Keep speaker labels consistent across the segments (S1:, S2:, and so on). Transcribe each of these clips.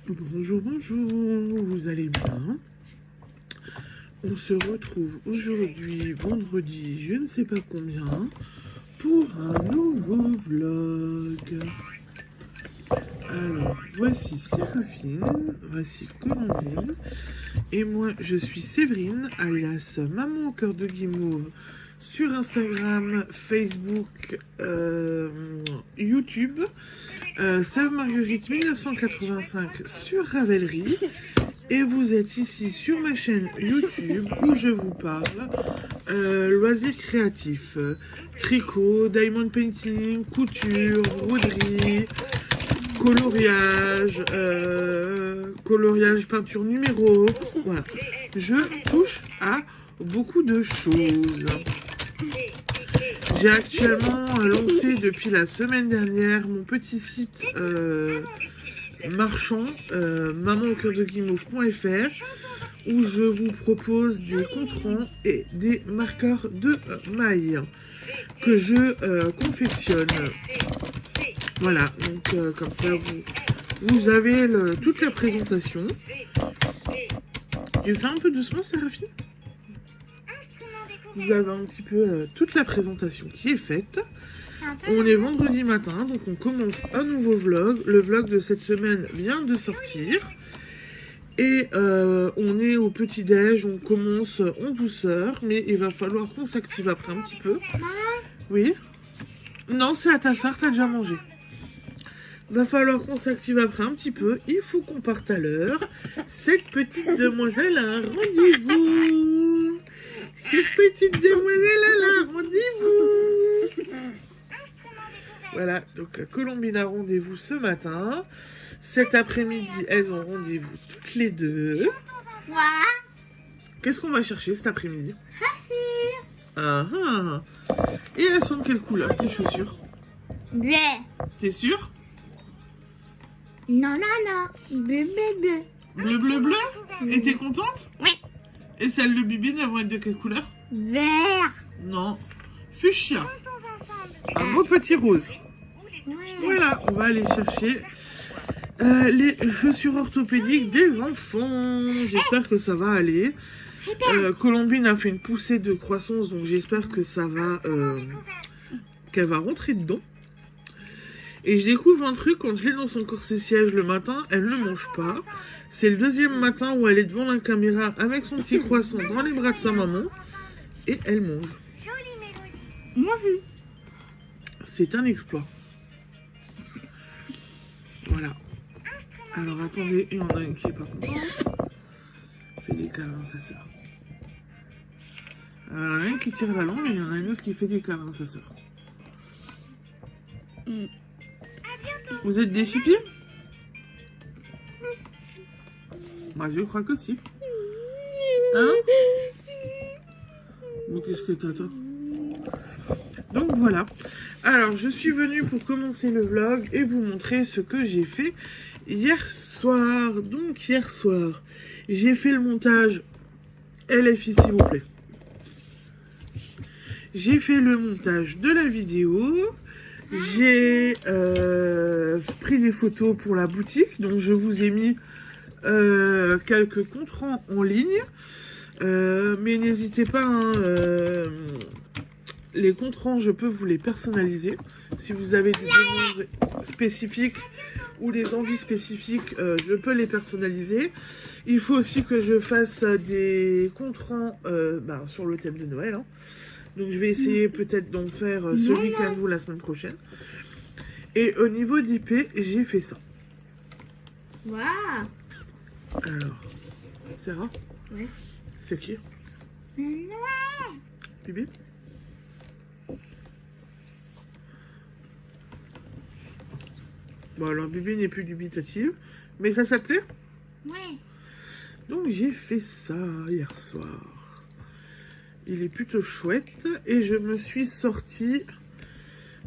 S1: Bonjour, bonjour, vous allez bien? On se retrouve aujourd'hui, vendredi, je ne sais pas combien, pour un nouveau vlog. Alors, voici Séraphine, voici Colombine, et moi je suis Séverine, alias Maman au cœur de guimauve, sur Instagram, Facebook, YouTube, Save Marguerite 1985 sur Ravelry. Et vous êtes ici sur ma chaîne YouTube où je vous parle loisirs créatifs, tricot, diamond painting, couture, broderie, coloriage, coloriage peinture numéro. Voilà. Je touche à beaucoup de choses. J'ai actuellement lancé depuis la semaine dernière mon petit site marchand, maman au cœur de guimauve.fr, où je vous propose des contrants et des marqueurs de mailles que je confectionne. Voilà, donc comme ça vous avez toute la présentation. Tu fais un peu doucement, Séraphine? Vous avez un petit peu toute la présentation qui est faite. On est vendredi matin, donc on commence un nouveau vlog. Le vlog de cette semaine vient de sortir. Et on est au petit-déj, on commence en douceur, mais il va falloir qu'on s'active après un petit peu. Oui? Non, c'est à ta soeur, t'as déjà mangé. Va falloir qu'on s'active après un petit peu. Il faut qu'on parte à l'heure. Cette petite demoiselle a un rendez-vous. Cette petite demoiselle a un rendez-vous. Voilà, donc Colombine a rendez-vous ce matin. Cet après-midi, elles ont rendez-vous toutes les deux.
S2: Ouais.
S1: Qu'est-ce qu'on va chercher cet après-midi?
S2: Chaussures.
S1: Ah ah. Et elles sont de quelle couleur tes chaussures?
S2: Bleu.
S1: T'es sûr?
S2: Non, non, non. Bleu, bleu, bleu.
S1: Bleu, bleu, bleu? Et t'es contente?
S2: Oui.
S1: Et celles de Bibine, elles vont être de quelle couleur?
S2: Vert.
S1: Non. Fuchsia. Un beau petit rose.
S2: Ouais.
S1: Voilà, on va aller chercher les chaussures orthopédiques des enfants. J'espère que ça va aller. Colombine a fait une poussée de croissance, donc j'espère que ça va, qu'elle va rentrer dedans. Et je découvre un truc, quand je l'ai dans son corset siège le matin, elle ne mange pas. C'est le deuxième matin où elle est devant la caméra avec son petit croissant dans les bras de sa maman. Et elle mange.
S2: Moi, vu.
S1: C'est un exploit. Voilà. Alors attendez, il y en a une qui est pas contente. Fait des câlins à sa sœur. Il y en a une qui tire la langue et il y en a une autre qui fait des câlins à sa sœur. Vous êtes des chipiers? Bah je crois que si. Hein? Mais qu'est-ce que t'as toi? Donc voilà. Alors je suis venue pour commencer le vlog et vous montrer ce que j'ai fait hier soir. Donc hier soir, j'ai fait le montage. LFI s'il vous plaît. J'ai fait le montage de la vidéo. J'ai pris des photos pour la boutique. Donc je vous ai mis quelques contrats en ligne. Mais n'hésitez pas, hein, les contrats, je peux vous les personnaliser. Si vous avez des demandes spécifiques ou des envies spécifiques, je peux les personnaliser. Il faut aussi que je fasse des contrats sur le thème de Noël. Hein. Donc je vais essayer peut-être d'en faire ce week-end ou la semaine prochaine. Et au niveau d'IP, j'ai fait ça.
S2: Waouh.
S1: Alors, Sarah?
S2: Ouais.
S1: C'est qui?
S2: Ouais.
S1: Bibi? Bon alors Bibi n'est plus dubitative, mais ça s'appelait?
S2: Ouais.
S1: Donc j'ai fait ça hier soir. Il est plutôt chouette et je me suis sorti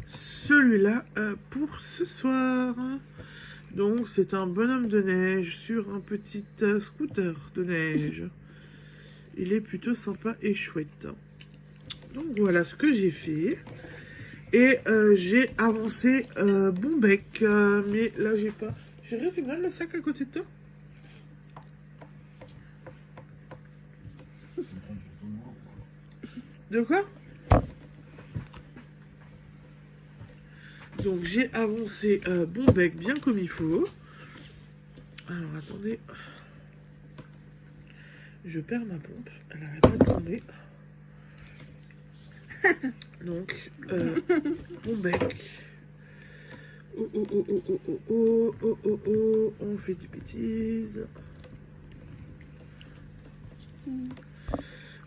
S1: celui-là pour ce soir. Donc c'est un bonhomme de neige sur un petit scooter de neige. Il est plutôt sympa et chouette. Donc voilà ce que j'ai fait. Et j'ai avancé bon bec. Mais là j'ai pas Chérie, tu me donnes le sac à côté de toi? De quoi? Donc j'ai avancé bon bec bien comme il faut. Alors attendez. Je perds ma pompe. Elle n'arrête pas de tomber. Donc bon bec. Oh oh oh oh oh oh oh oh oh oh. On fait des bêtises.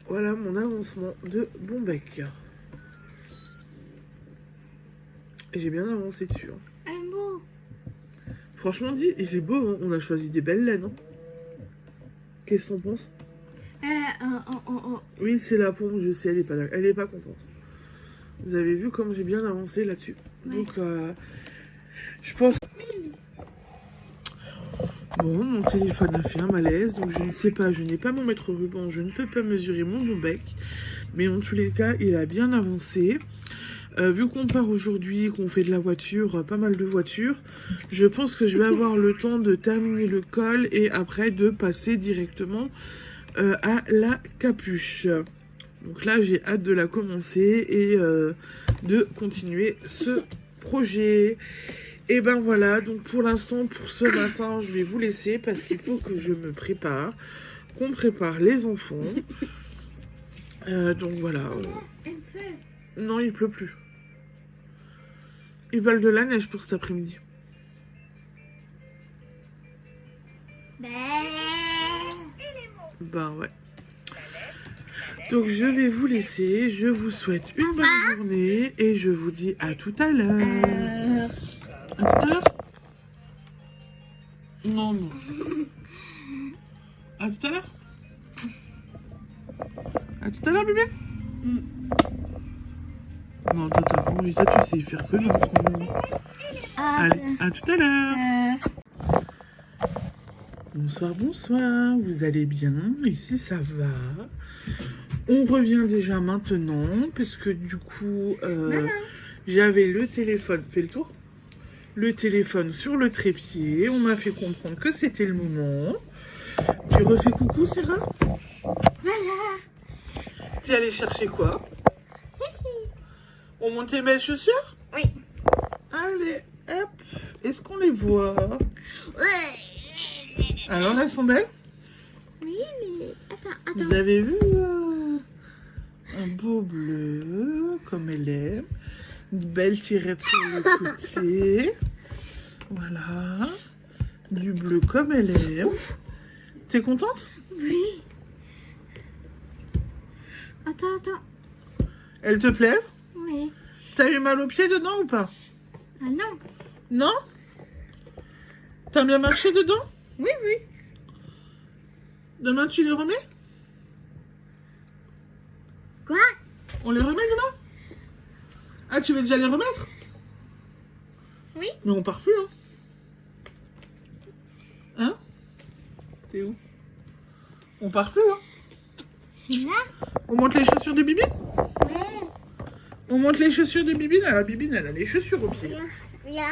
S1: Voilà mon avancement de bon bec. Et j'ai bien avancé dessus. Hein.
S2: Un beau.
S1: Franchement dit, il est beau, hein. On a choisi des belles laines. Hein. Qu'est-ce qu'on pense? Oui, c'est la pompe, je sais, elle est pas contente. Vous avez vu comme j'ai bien avancé là-dessus. Ouais. Donc, je pense... Bon, mon téléphone a fait un malaise, donc je ne sais pas, je n'ai pas mon mètre ruban, je ne peux pas mesurer mon bon bec. Mais en tous les cas, il a bien avancé. Vu qu'on part aujourd'hui, qu'on fait de la voiture, pas mal de voitures, je pense que je vais avoir le temps de terminer le col et après de passer directement à la capuche. Donc là, j'ai hâte de la commencer et de continuer ce projet. Et ben voilà, donc pour l'instant, pour ce matin, je vais vous laisser parce qu'il faut que je me prépare, qu'on prépare les enfants. Donc voilà. Non, il pleut plus. Ils veulent de la neige pour cet après-midi. Bah ouais. Donc je vais vous laisser. Je vous souhaite une bonne journée. Et je vous dis à tout à l'heure. À tout à l'heure? Non, non. À tout à l'heure? À tout à l'heure, bébé? Non, toi, t'as pas envie, ça, tu sais faire que non en ce moment. Allez, à tout à l'heure. Bonsoir, bonsoir. Vous allez bien? Ici, ça va. On revient déjà maintenant, parce que du coup, j'avais le téléphone. Fais le tour. Le téléphone sur le trépied. On m'a fait comprendre que c'était le moment. Tu refais coucou, Sarah?
S2: Voilà.
S1: T'es allé chercher quoi? On monte tes belles chaussures?
S2: Oui.
S1: Allez, hop. Est-ce qu'on les voit? Alors, elles sont belles?
S2: Oui, mais... Attends.
S1: Vous avez vu un beau bleu, comme elle est. Une belle tirette sur le côté. Voilà. Du bleu comme elle est. T'es contente?
S2: Oui. Attends.
S1: Elle te plaît?
S2: Oui.
S1: T'as eu mal aux pieds dedans ou pas?
S2: Ah non.
S1: Non? T'as bien marché dedans?
S2: Oui.
S1: Demain tu les remets?
S2: Quoi?
S1: On les remet demain? Ah, tu veux déjà les remettre?
S2: Oui.
S1: Mais on part plus, hein? Hein? T'es où? On part plus, hein?
S2: Là?
S1: On monte les chaussures de Bibine?
S2: Oui.
S1: On monte les chaussures de Bibine. Alors, Bibine, elle a les chaussures aux pieds.
S2: Là.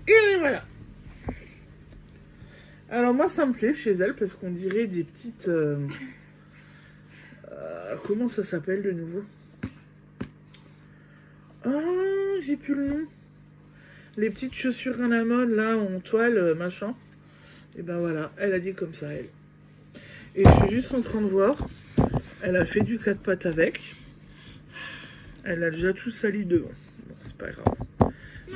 S1: Et voilà. Alors, moi, ça me plaît chez elle parce qu'on dirait des petites... comment ça s'appelle de nouveau? Ah, j'ai plus le nom. Les petites chaussures à la mode, là, en toile, machin. Et ben voilà, elle a dit comme ça, elle. Et je suis juste en train de voir. Elle a fait du 4 pattes avec. Elle a déjà tout sali devant. Bon, c'est pas grave.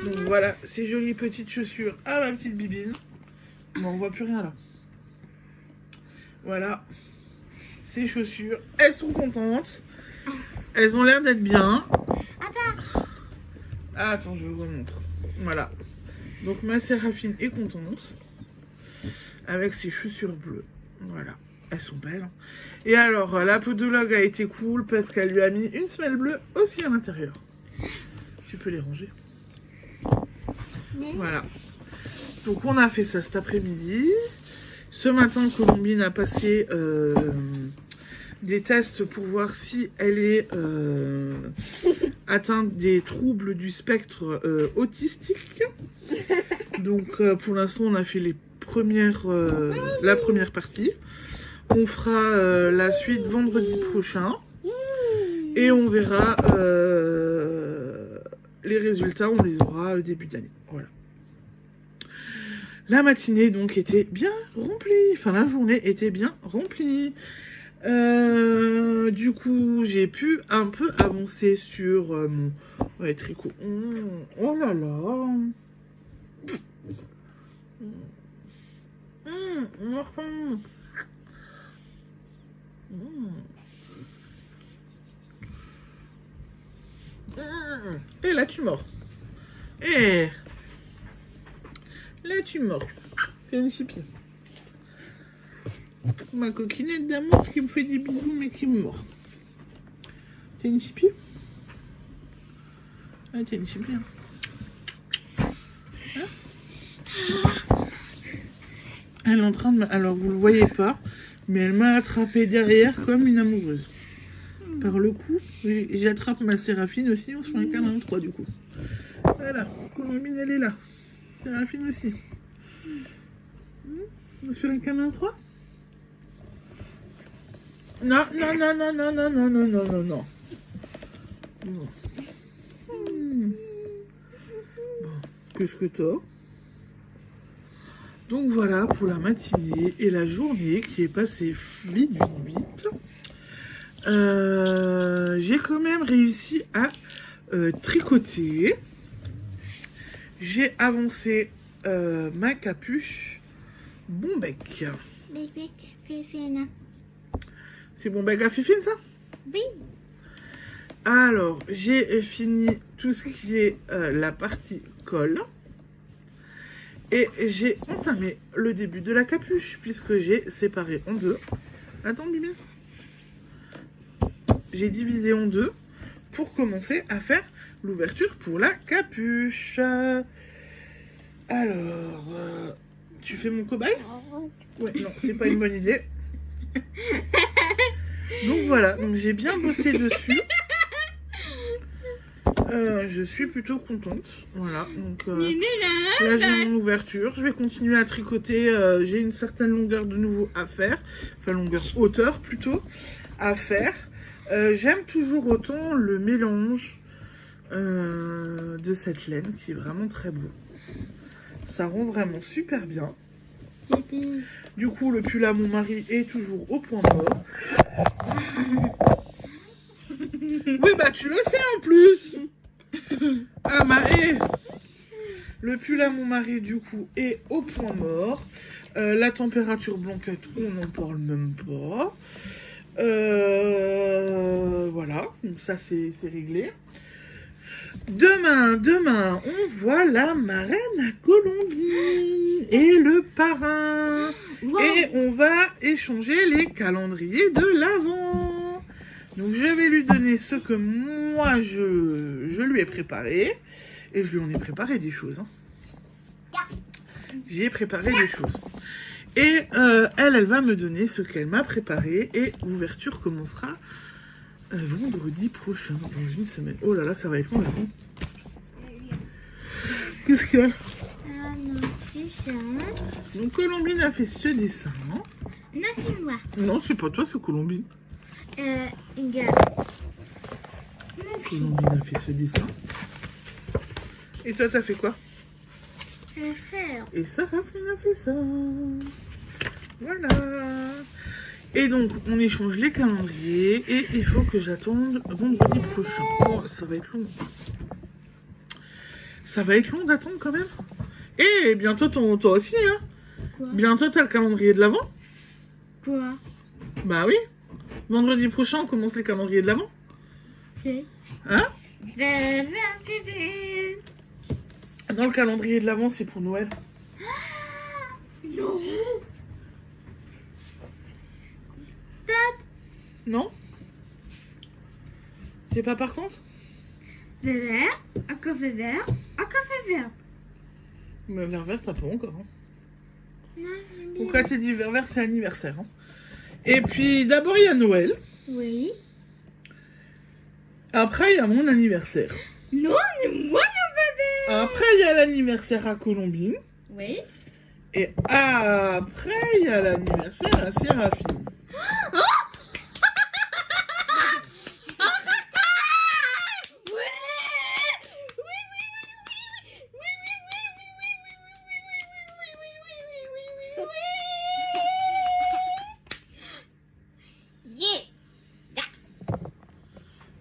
S1: Donc voilà, ces jolies petites chaussures à ma petite Bibine. Bon, on voit plus rien là. Voilà. Ces chaussures, elles sont contentes. Elles ont l'air d'être bien.
S2: Attends.
S1: Ah, attends, je vous remontre. Voilà. Donc ma Séraphine est contente. Avec ses chaussures bleues. Voilà. Elles sont belles. Hein. Et alors, la podologue a été cool parce qu'elle lui a mis une semelle bleue aussi à l'intérieur. Tu peux les ranger. Voilà. Donc on a fait ça cet après-midi. Ce matin, Colombine a passé des tests pour voir si elle est atteinte des troubles du spectre autistique. Donc pour l'instant on a fait la première partie. On fera la suite vendredi prochain. Et on verra les résultats, on les aura début d'année. Voilà. La matinée donc était bien remplie. Enfin la journée était bien remplie. Du coup j'ai pu un peu avancer sur mon tricot. Oh là là. Enfin. Et là tu mords. Et là tu mords. C'est une chipi. Ma coquinette d'amour qui me fait des bisous mais qui me mord. T'es une chipi? Ah t'es une chipi. Hein? Elle est en train de... Alors vous le voyez pas, mais elle m'a attrapé derrière comme une amoureuse. Par le cou, j'attrape ma Séraphine aussi, on se fait un câlin en 3 du coup. Voilà, Colombine elle est là. Séraphine aussi. On se fait un câlin en 3. Non, non, non, non, non, non, non, non, non, non, non. Bon, qu'est-ce que t'as? Donc voilà pour la matinée et la journée qui est passée vite. J'ai quand même réussi à tricoter. J'ai avancé ma capuche bon bec. C'est bon bec à Fifine ça?
S2: Oui.
S1: Alors j'ai fini tout ce qui est la partie col. Et j'ai entamé le début de la capuche puisque j'ai séparé en deux. Attends Bibi. J'ai divisé en deux pour commencer à faire l'ouverture pour la capuche. Alors, tu fais mon cobaye? Ouais, non, c'est pas une bonne idée. Donc voilà, donc j'ai bien bossé dessus. Je suis plutôt contente. Voilà, donc là j'ai mon ouverture. Je vais continuer à tricoter. J'ai une certaine longueur de nouveau à faire. Enfin, hauteur plutôt à faire. J'aime toujours autant le mélange de cette laine qui est vraiment très beau. Ça rend vraiment super bien. Du coup, le pull à mon mari est toujours au point mort. Oui, bah tu le sais en plus. Ah le pull à mon mari, du coup, est au point mort. La température blanquette, on n'en parle même pas. Voilà, donc ça c'est réglé. Demain, on voit la marraine à Colombine et le parrain. Wow. Et on va échanger les calendriers de l'Avent. Donc je vais lui donner ce que moi je lui ai préparé. Et je lui en ai préparé des choses. Hein. J'ai préparé des choses. Et elle va me donner ce qu'elle m'a préparé. Et l'ouverture commencera vendredi prochain, dans une semaine. Oh là là, ça va être long là. Qu'est-ce qu'il y a? Donc Colombine a fait ce dessin.
S2: Non, c'est moi.
S1: Non, c'est pas toi, c'est Colombine. Colombine a fait ce dessin. Et toi, t'as fait quoi? Et Séraphine a fait ça. Voilà. Et donc, on échange les calendriers. Et il faut que j'attende vendredi prochain. Oh, ça va être long. Ça va être long d'attendre quand même. Et bientôt, toi aussi, hein.
S2: Quoi?
S1: Bientôt, t'as le calendrier de l'Avent.
S2: Quoi?
S1: Bah oui. Vendredi prochain, on commence les calendriers de l'Avent.
S2: C'est...
S1: Hein? Dans le calendrier de l'Avent, c'est pour Noël.
S2: Non.
S1: Non? T'es pas partante?
S2: Vert, encore vert, encore vert.
S1: Mais vert, t'as pas encore. Hein.
S2: Non, j'aime bien.
S1: Pourquoi t'es dit vert, c'est anniversaire. Hein. Et puis, d'abord, il y a Noël.
S2: Oui.
S1: Après, il y a mon anniversaire.
S2: Non, c'est moi qui en fais vert.
S1: Après, il y a l'anniversaire à Colombine.
S2: Oui.
S1: Et après, il y a l'anniversaire à Séraphine.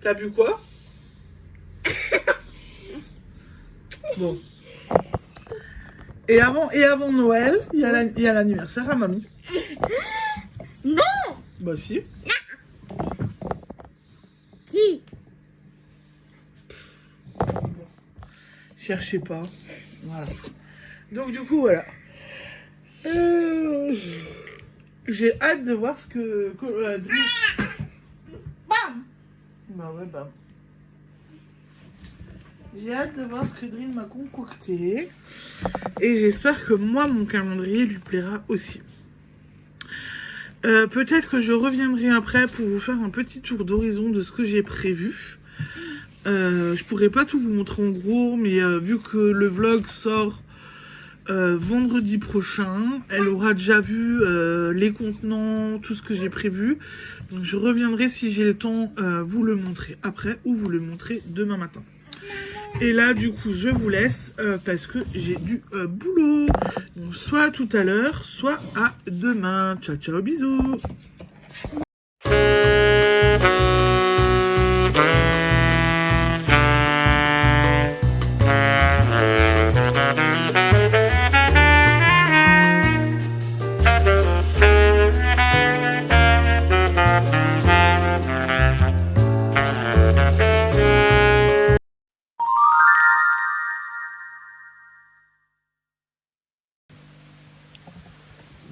S1: T'as bu quoi? Bon. Et avant Noël, il y a l'anniversaire à mamie.
S2: Non.
S1: Bah si.
S2: Qui?
S1: Cherchez pas. Voilà. Donc du coup, voilà. J'ai hâte de voir ce que Driss...
S2: Bam.
S1: Bah ouais, bah. J'ai hâte de voir ce que Dream m'a concocté. Et j'espère que moi, mon calendrier lui plaira aussi. Peut-être que je reviendrai après pour vous faire un petit tour d'horizon de ce que j'ai prévu. Je pourrais pas tout vous montrer en gros, mais vu que le vlog sort vendredi prochain, elle aura déjà vu les contenants, tout ce que j'ai prévu. Donc je reviendrai si j'ai le temps vous le montrer après ou vous le montrer demain matin. Et là du coup je vous laisse parce que j'ai du boulot. Donc soit à tout à l'heure, soit à demain. Ciao ciao, bisous.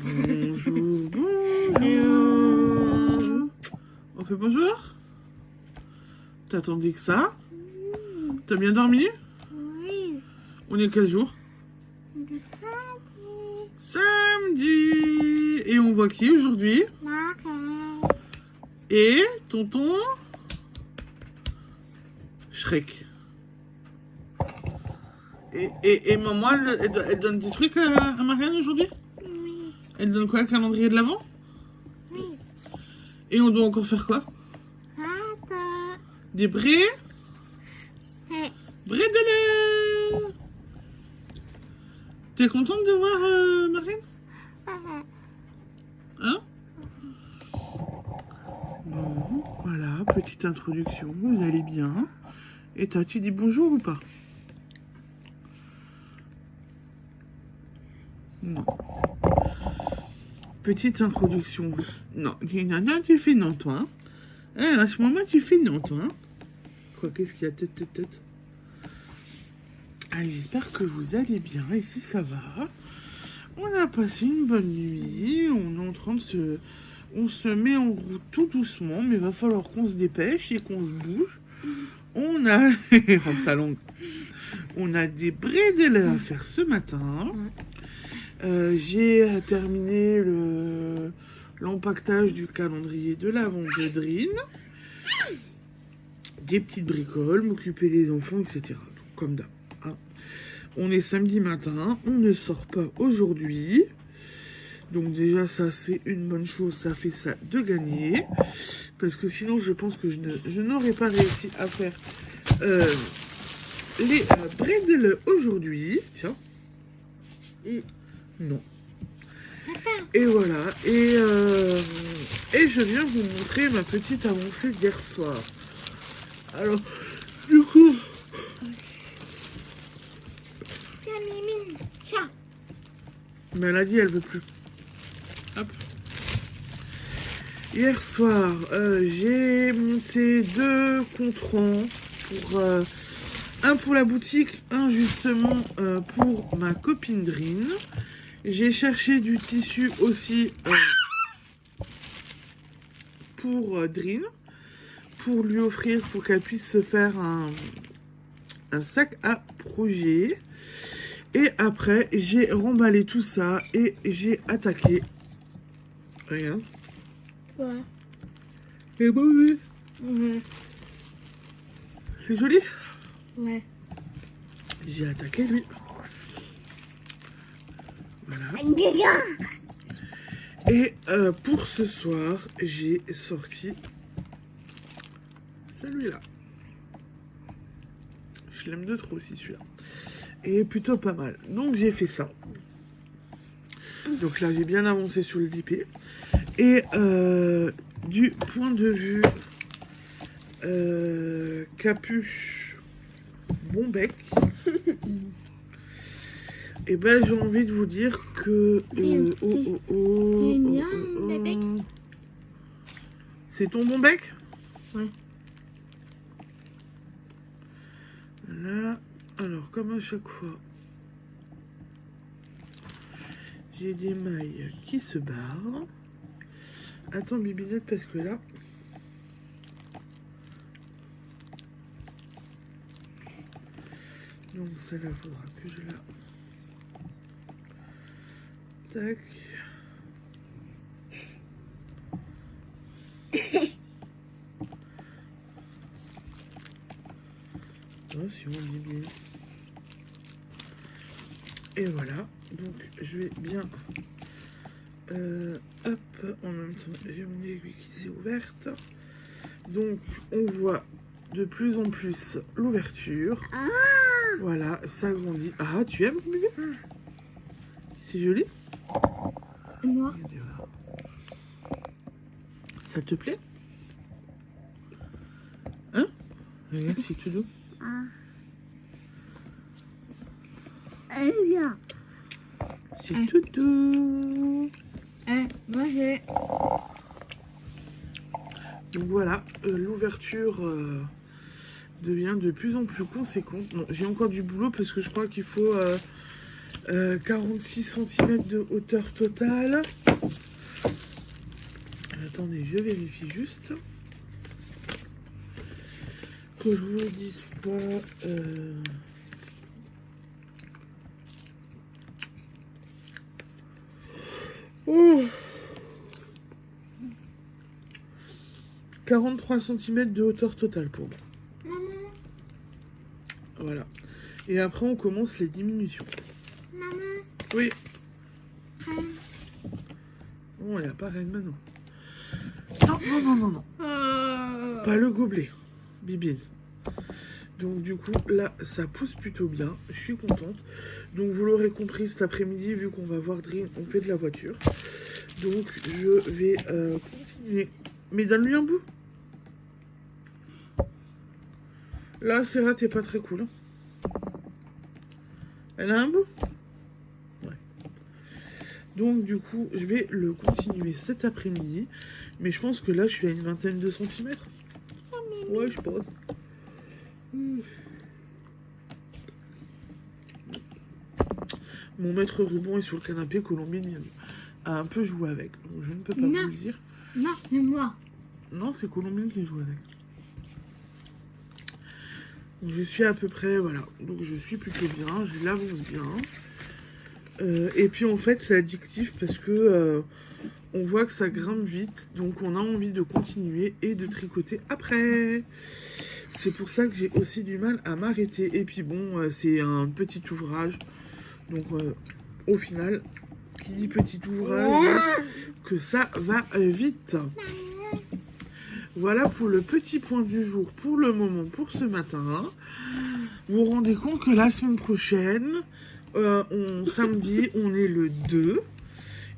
S1: Bonjour, bonjour. On fait bonjour? T'attendais que ça? T'as bien dormi?
S2: Oui.
S1: On est quel jour? Samedi. Et on voit qui aujourd'hui? Et tonton Shrek. Et maman, elle donne des trucs à Marianne aujourd'hui?
S2: Oui.
S1: Elle donne quoi, le calendrier de l'Avent?
S2: Oui.
S1: Et on doit encore faire quoi? Des brés? Brés de lait. T'es contente de voir Marianne? Hein? Bon, voilà, petite introduction, vous allez bien? Et toi, tu dis bonjour ou pas? Non. Petite introduction. Non, non, tu fais non, toi. Hein, à ce moment, tu fais non, toi. Hein. Quoi, qu'est-ce qu'il y a? Tête. Allez, j'espère que vous allez bien. Ici, ça va. On a passé une bonne nuit. On est en train de se... On se met en route tout doucement, mais il va falloir qu'on se dépêche et qu'on se bouge. On a... en talon. On a des brés de lait à faire ce matin. J'ai terminé l'empaquetage du calendrier de l'Avent de Drin. Des petites bricoles, m'occuper des enfants, etc. Donc, comme d'hab. Hein. On est samedi matin, on ne sort pas aujourd'hui. Donc déjà ça c'est une bonne chose, ça fait ça de gagner. Parce que sinon je pense que je n'aurais pas réussi à faire les bredel aujourd'hui. Tiens. Et non. Et voilà. Et je viens vous montrer ma petite avancée d'hier soir. Alors, du coup... Mais elle a dit elle veut plus. Hop. Hier soir, j'ai monté 2 contrants pour un pour la boutique, un justement pour ma copine Drin. J'ai cherché du tissu aussi pour Drin, pour lui offrir, pour qu'elle puisse se faire un sac à projet. Et après, j'ai remballé tout ça et j'ai attaqué. Regarde.
S2: Ouais.
S1: Et bon, oui.
S2: Ouais.
S1: C'est joli?
S2: Ouais.
S1: J'ai attaqué lui. Voilà. Et pour ce soir, j'ai sorti celui-là. Je l'aime de trop aussi celui-là. Et plutôt pas mal. Donc j'ai fait ça. Donc là j'ai bien avancé sur le DP. Et du point de vue capuche bon bec. Et ben j'ai envie de vous dire que c'est ton bon bec?
S2: Ouais.
S1: Là, alors comme à chaque fois, j'ai des mailles qui se barrent. Attends Bibinette parce que là, donc celle-là faudra que je la tac. Oh, si on dit bien. Et voilà, donc je vais bien hop, en même temps j'ai mon aiguille qui s'est ouverte, donc on voit de plus en plus l'ouverture. Voilà, ça grandit. Ah, tu aimes bébé? C'est joli.
S2: Moi.
S1: Ça te plaît? Hein? Regarde, c'est tout doux. C'est tout doux.
S2: Moi j'ai.
S1: Donc voilà, l'ouverture devient de plus en plus conséquente. Bon, j'ai encore du boulot parce que je crois qu'il faut 46 cm de hauteur totale. Attendez, je vérifie juste. Que je vous dise pas... Oh 43 cm de hauteur totale pour moi.
S2: Maman.
S1: Voilà. Et après, on commence les diminutions.
S2: Maman.
S1: Oui.
S2: Reine.
S1: Bon, il n'y a pas reine maintenant. Non, non, non, non, non. Pas le gobelet. Bibine. Donc du coup, là, ça pousse plutôt bien. Je suis contente. Donc vous l'aurez compris, cet après-midi, vu qu'on va voir Dream, on fait de la voiture. Donc je vais continuer. Mais donne-lui un bout. Là, Serra, t'es pas très cool. Hein. Elle a un bout. Ouais. Donc du coup, je vais le continuer cet après-midi. Mais je pense que là, je suis à une vingtaine de centimètres. Ouais, je pense. Mon maître ruban est sur le canapé. Colombine a un peu joué avec. Donc je ne peux pas vous le dire.
S2: Non, c'est moi.
S1: Non, c'est Colombine qui joue avec. Donc, je suis à peu près, voilà. Donc je suis plutôt bien, je l'avance bien. Et puis en fait, c'est addictif parce que on voit que ça grimpe vite. Donc on a envie de continuer et de tricoter après. C'est pour ça que j'ai aussi du mal à m'arrêter. Et puis bon, c'est un petit ouvrage. Donc au final, qui dit petit ouvrage, que ça va vite. Voilà pour le petit point du jour pour le moment, pour ce matin. Vous vous rendez compte que la semaine prochaine, samedi, on est le 2.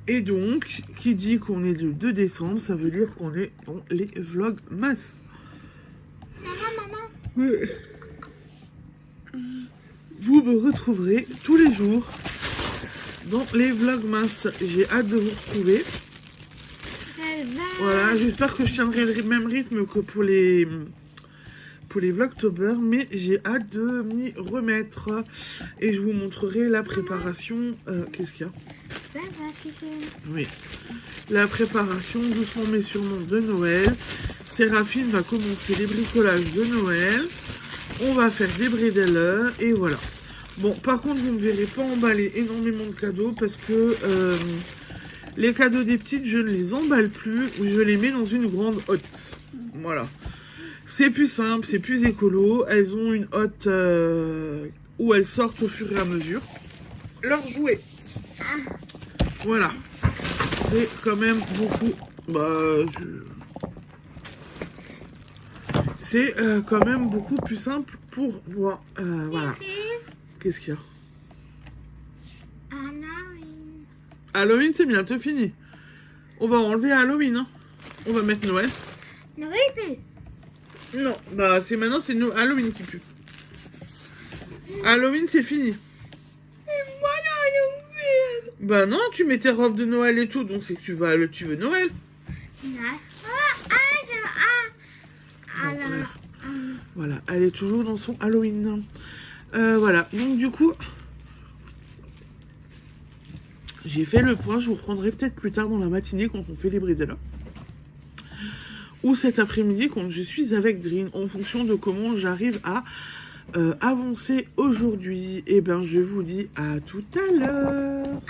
S1: Et donc, qui dit qu'on est le 2 décembre, ça veut dire qu'on est dans les vlogmas.
S2: Maman.
S1: Ouais. Vous me retrouverez tous les jours dans les vlogmas. J'ai hâte de vous retrouver. Voilà, j'espère que je tiendrai le même rythme que pour les vlogtober, mais j'ai hâte de m'y remettre. Et je vous montrerai la préparation. Qu'est-ce qu'il y a? Oui. La préparation doucement mais sûrement de Noël. Séraphine va commencer les bricolages de Noël. On va faire des bredelles et voilà. Bon, par contre, vous ne me verrez pas emballer énormément de cadeaux parce que les cadeaux des petites, je ne les emballe plus. Je les mets dans une grande hotte. Voilà. C'est plus simple, c'est plus écolo. Elles ont une hotte où elles sortent au fur et à mesure. Leurs jouets. Voilà. C'est quand même beaucoup... C'est quand même beaucoup plus simple pour moi. Voilà. Qu'est-ce qu'il y a? Halloween, c'est bientôt fini. On va enlever Halloween. Hein. On va mettre Noël.
S2: Noël pue.
S1: Non, bah c'est maintenant c'est Halloween qui pue. Halloween, c'est fini.
S2: Et moi, Halloween.
S1: Bah non, tu mets tes robes de Noël et tout, donc c'est que tu veux Noël. Voilà, elle est toujours dans son Halloween. Voilà, donc du coup, j'ai fait le point. Je vous reprendrai peut-être plus tard dans la matinée quand on fait les bridella. Ou cet après-midi quand je suis avec Drine, en fonction de comment j'arrive à avancer aujourd'hui. Et bien, je vous dis à tout à l'heure.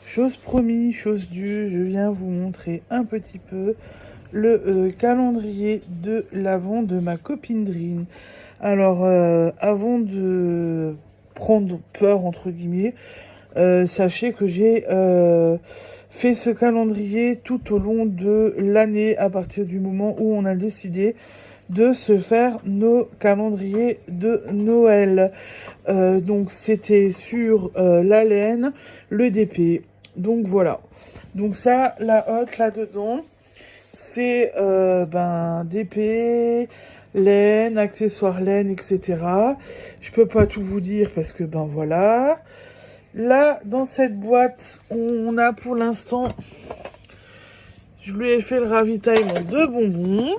S1: Chose promis, chose due, je viens vous montrer un petit peu le calendrier de l'Avent de ma copine Drine. Alors, avant de prendre peur, entre guillemets, sachez que j'ai fait ce calendrier tout au long de l'année, à partir du moment où on a décidé de se faire nos calendriers de Noël. Donc, c'était sur la laine, le DP. Donc voilà, donc ça, la hotte là-dedans, c'est DP, laine, accessoires laine, etc. Je peux pas tout vous dire parce que voilà. Là, dans cette boîte, on a pour l'instant, je lui ai fait le ravitaillement de bonbons.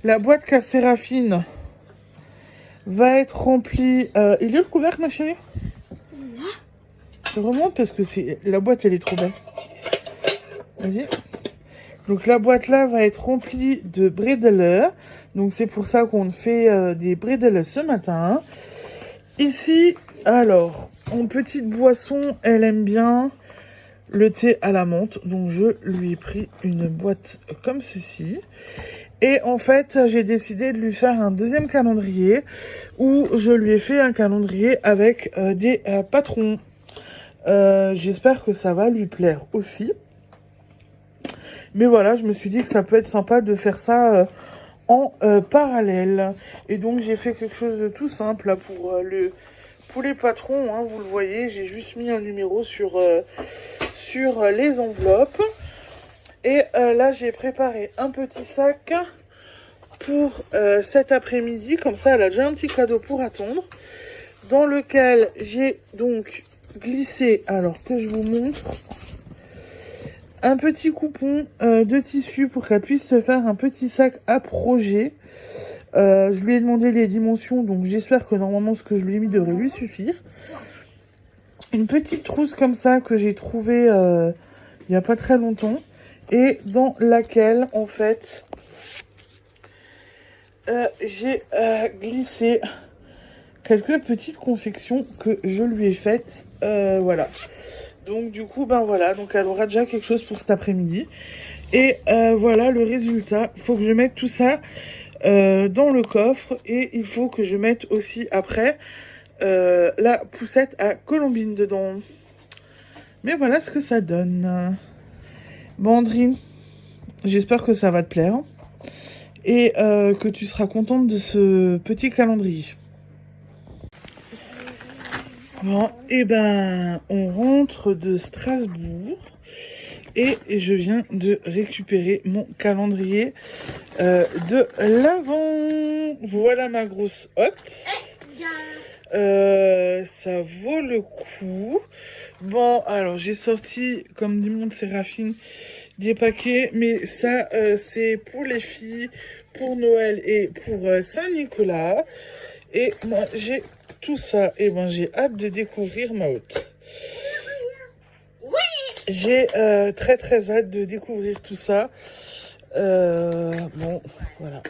S1: La boîte Séraphine va être remplie. Il est le couvercle, ma chérie? Je remonte parce que la boîte elle est trop belle. Vas-y. Donc la boîte là va être remplie de bredela. Donc c'est pour ça qu'on fait des bredela ce matin. Ici, alors, en petite boisson, elle aime bien le thé à la menthe. Donc je lui ai pris une boîte comme ceci. Et en fait, j'ai décidé de lui faire un deuxième calendrier où je lui ai fait un calendrier avec des patrons. J'espère que ça va lui plaire aussi. Mais voilà, je me suis dit que ça peut être sympa de faire ça en parallèle. Et donc, j'ai fait quelque chose de tout simple là, pour les patrons. Hein, vous le voyez, j'ai juste mis un numéro sur les enveloppes. Et là, j'ai préparé un petit sac pour cet après-midi. Comme ça, elle a déjà un petit cadeau pour attendre. Dans lequel j'ai donc glisser, alors que je vous montre, un petit coupon de tissu pour qu'elle puisse se faire un petit sac à projet. Je lui ai demandé les dimensions, donc j'espère que normalement ce que je lui ai mis devrait lui suffire. Une petite trousse comme ça que j'ai trouvée il n'y a pas très longtemps et dans laquelle en fait j'ai glissé quelques petites confections que je lui ai faites. Voilà. Donc du coup, voilà. Donc elle aura déjà quelque chose pour cet après-midi. Et voilà le résultat. Il faut que je mette tout ça dans le coffre. Et il faut que je mette aussi après la poussette à colombine dedans. Mais voilà ce que ça donne. Bon, Andrine, j'espère que ça va te plaire. Et que tu seras contente de ce petit calendrier. Bon, et on rentre de Strasbourg et je viens de récupérer mon calendrier de l'Avent. Voilà ma grosse hotte. Ça vaut le coup. Bon, alors j'ai sorti, comme dit mon Séraphine, des paquets, mais ça, c'est pour les filles, pour Noël et pour Saint-Nicolas. Et moi, j'ai tout ça. Et ben, j'ai hâte de découvrir ma hôte. J'ai très très hâte de découvrir tout ça. Bon, voilà.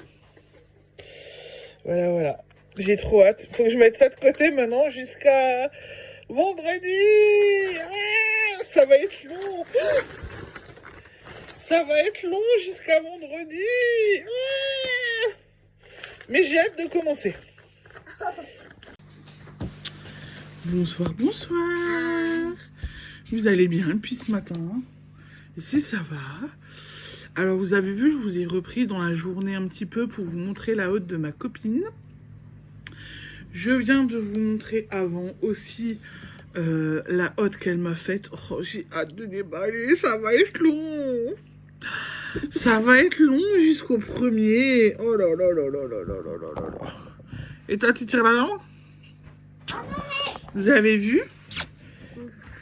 S1: Voilà. J'ai trop hâte. Faut que je mette ça de côté maintenant jusqu'à vendredi. Ah, ça va être long. Ça va être long jusqu'à vendredi. Ah, mais j'ai hâte de commencer. Bonsoir. Vous allez bien depuis ce matin? Ici, ça va. Alors, vous avez vu, je vous ai repris dans la journée un petit peu pour vous montrer la hôte de ma copine. Je viens de vous montrer avant aussi la hôte qu'elle m'a faite. Oh, j'ai hâte de déballer, ça va être long. Ça va être long jusqu'au 1er. Oh là là là là là là là là là. Et toi, tu tires la langue? Vous avez vu?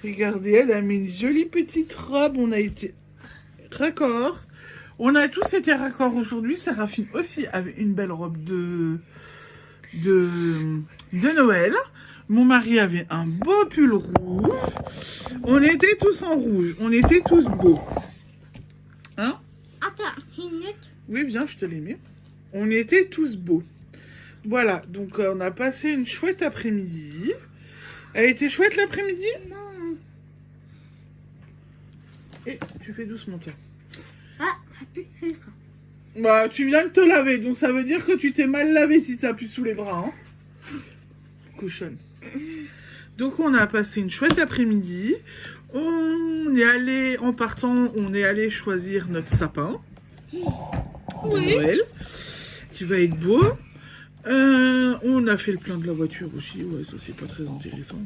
S1: Regardez, elle a mis une jolie petite robe. On a été raccord. On a tous été raccord aujourd'hui. Séraphine aussi avait une belle robe de Noël. Mon mari avait un beau pull rouge. On était tous en rouge. On était tous beaux. Hein?
S2: Attends, une minute.
S1: Oui, viens, je te les mets. On était tous beaux. Voilà, donc on a passé une chouette après-midi. Elle était chouette l'après-midi?
S2: Non.
S1: Et tu fais doucement, toi.
S2: Ah, appuie sur l'écran.
S1: Bah, tu viens de te laver, donc ça veut dire que tu t'es mal lavé si ça appuie sous les bras, hein. Cochonne. Donc on a passé une chouette après-midi. On est allé, en partant, on est allé choisir notre sapin.
S2: Oui.
S1: Noël, qui va être beau. On a fait le plein de la voiture aussi. Ouais, ça c'est pas très intéressant.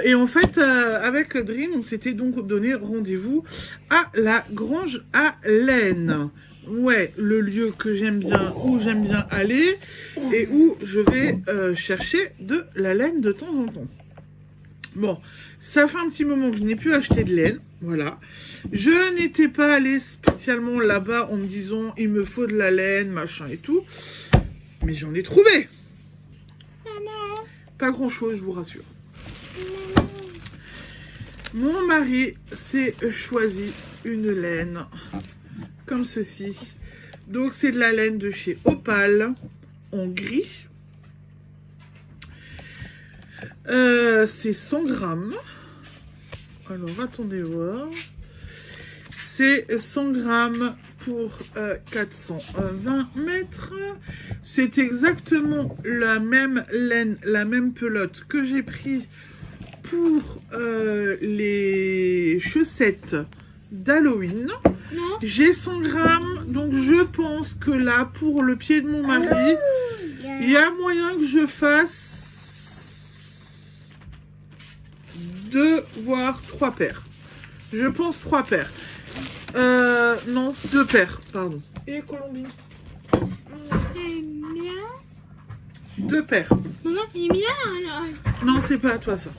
S1: Et en fait, avec Dream, on s'était donc donné rendez-vous à la Grange à Laine. Ouais, le lieu que j'aime bien, où j'aime bien aller, et où je vais chercher de la laine de temps en temps. Bon, ça fait un petit moment que je n'ai plus acheté de laine, voilà. Je n'étais pas allée spécialement là-bas en me disant, il me faut de la laine, machin et tout. Mais j'en ai trouvé.
S2: Maman.
S1: Pas grand-chose, je vous rassure.
S2: Maman.
S1: Mon mari s'est choisi une laine comme ceci. Donc c'est de la laine de chez Opal en gris. C'est 100 grammes. Alors attendez voir. C'est 100 grammes pour 420 mètres. C'est exactement la même laine, la même pelote que j'ai pris pour les chaussettes d'Halloween. J'ai 100 grammes, donc je pense que là, pour le pied de mon mari, il y a moyen que je fasse 2 voire 3 paires. Je pense 3 paires. Non, 2 paires, pardon. Et Colombie.
S2: C'est bien.
S1: 2 paires.
S2: Maman, c'est bien alors.
S1: Non, c'est pas à toi ça.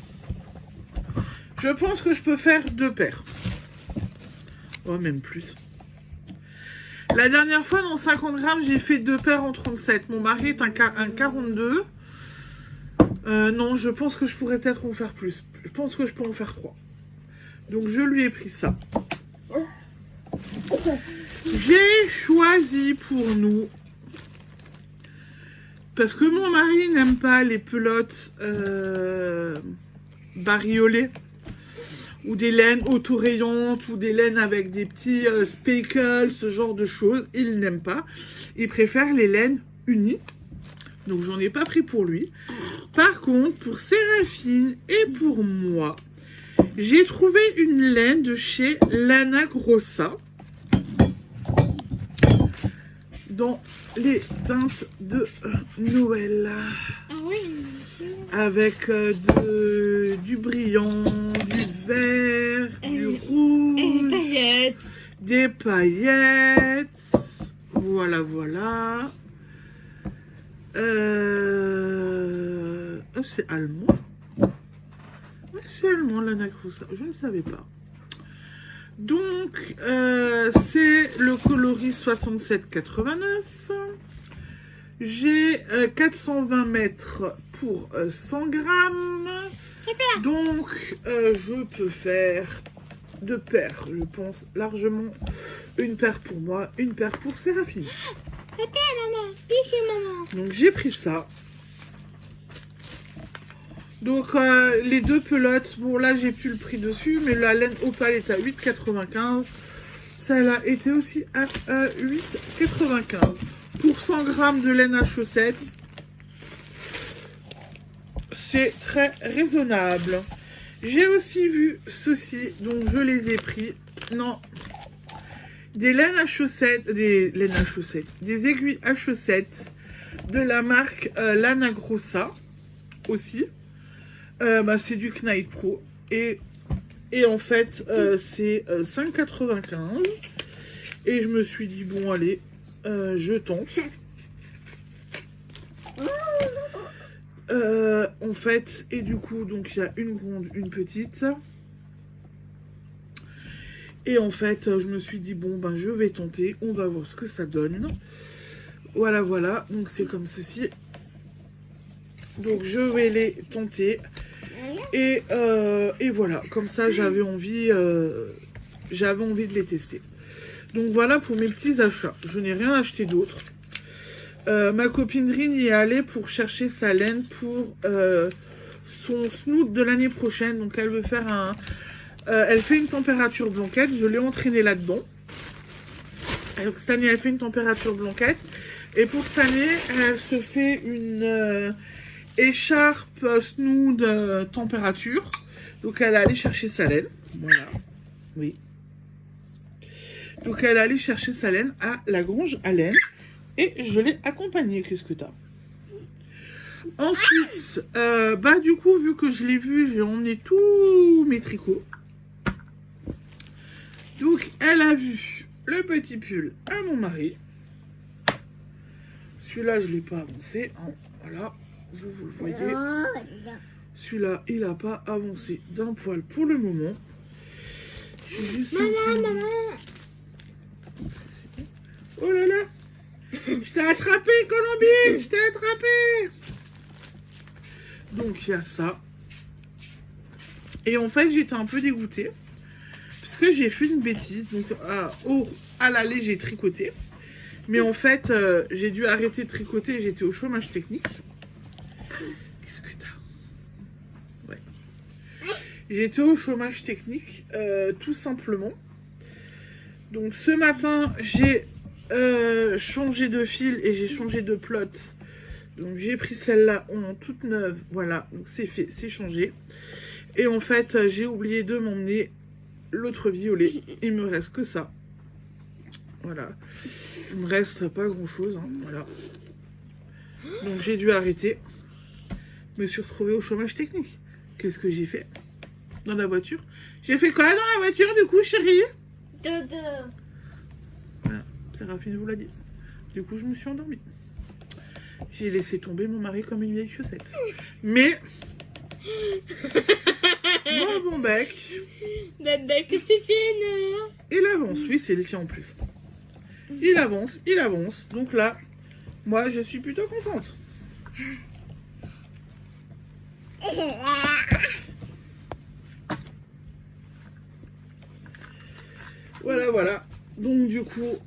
S1: Je pense que je peux faire 2 paires. Oh, même plus. La dernière fois, dans 50 grammes, j'ai fait 2 paires en 37. Mon mari est un 42. Non, je pense que je pourrais peut-être en faire plus. Je pense que je peux en faire 3. Donc, je lui ai pris ça. J'ai choisi pour nous, parce que mon mari n'aime pas les pelotes bariolées, ou des laines autorayantes, ou des laines avec des petits speckles, ce genre de choses. Il n'aime pas. Il préfère les laines unies. Donc j'en ai pas pris pour lui. Par contre, pour Séraphine et pour moi, j'ai trouvé une laine de chez Lana Grossa. Dans les teintes de Noël.
S2: Ah oui.
S1: Avec du brillant, du vert, du rouge, des paillettes. Voilà, voilà. C'est allemand. Ouais, c'est allemand, Lana Grossa. Je ne savais pas. Donc, c'est le coloris 67,89. J'ai 420 mètres pour 100 grammes. Donc, je peux faire 2 paires, je pense largement. Une paire pour moi, une paire pour Séraphine.
S2: Papa, maman. Ici, maman.
S1: Donc, j'ai pris ça. Donc, les 2 pelotes, bon là, j'ai plus le prix dessus, mais la laine Opale est à 8,95. Celle-là était aussi à 8,95. Pour 100 grammes de laine à chaussettes, c'est très raisonnable. J'ai aussi vu ceci, donc je les ai pris. Non, des laines à chaussettes, des aiguilles à chaussettes de la marque Lana Grossa aussi. C'est du Knight Pro et en fait c'est 5,95 et je me suis dit bon allez je tente. En fait et du coup donc il y a une grande, une petite et en fait je me suis dit bon ben je vais tenter, on va voir ce que ça donne. Voilà, donc c'est comme ceci. Donc je vais les tenter et voilà, comme ça j'avais envie de les tester. Donc voilà pour mes petits achats. Je n'ai rien acheté d'autre. Ma copine Rin y est allée pour chercher sa laine pour son snoot de l'année prochaine. Donc elle veut faire elle fait une température blanquette. Je l'ai entraînée là-dedans. Donc cette année elle fait une température blanquette. Et pour cette année elle se fait une écharpe snood température. Donc elle est allée chercher sa laine. Voilà. Oui. Donc elle est allée chercher sa laine à la gronge à laine. Et je l'ai accompagnée. Qu'est-ce que t'as? Ensuite, du coup, vu que je l'ai vu, j'ai emmené tous mes tricots. Donc, elle a vu le petit pull à mon mari. Celui-là, je ne l'ai pas avancé. Hein. Voilà, vous le voyez. Celui-là, il n'a pas avancé d'un poil pour le moment.
S2: Maman.
S1: Oh là là! Je t'ai attrapé, Colombine! Je t'ai attrapé! Donc, il y a ça. Et en fait, j'étais un peu dégoûtée. Parce que j'ai fait une bêtise. Donc, à l'aller, j'ai tricoté. Mais en fait, j'ai dû arrêter de tricoter. J'étais au chômage technique. Qu'est-ce que t'as? Ouais. J'étais au chômage technique, tout simplement. Donc, ce matin, j'ai changé de fil et j'ai changé de plot. Donc j'ai pris celle-là en toute neuve. Voilà, donc c'est fait, c'est changé. Et en fait, j'ai oublié de m'emmener l'autre violet. Il me reste que ça. Voilà. Il me reste pas grand-chose. Hein. Voilà. Donc j'ai dû arrêter. Je me suis retrouvée au chômage technique. Qu'est-ce que j'ai fait dans la voiture? J'ai fait quoi dans la voiture du coup, chérie?
S2: Dodo.
S1: Voilà, Séraphine vous l'a dit. Du coup, je me suis endormie. J'ai laissé tomber mon mari comme une vieille chaussette. Mais mon bon bec, il avance. Oui, c'est le tien en plus. Il avance, il avance. Donc là, moi, je suis plutôt contente. Voilà, voilà. Donc du coup,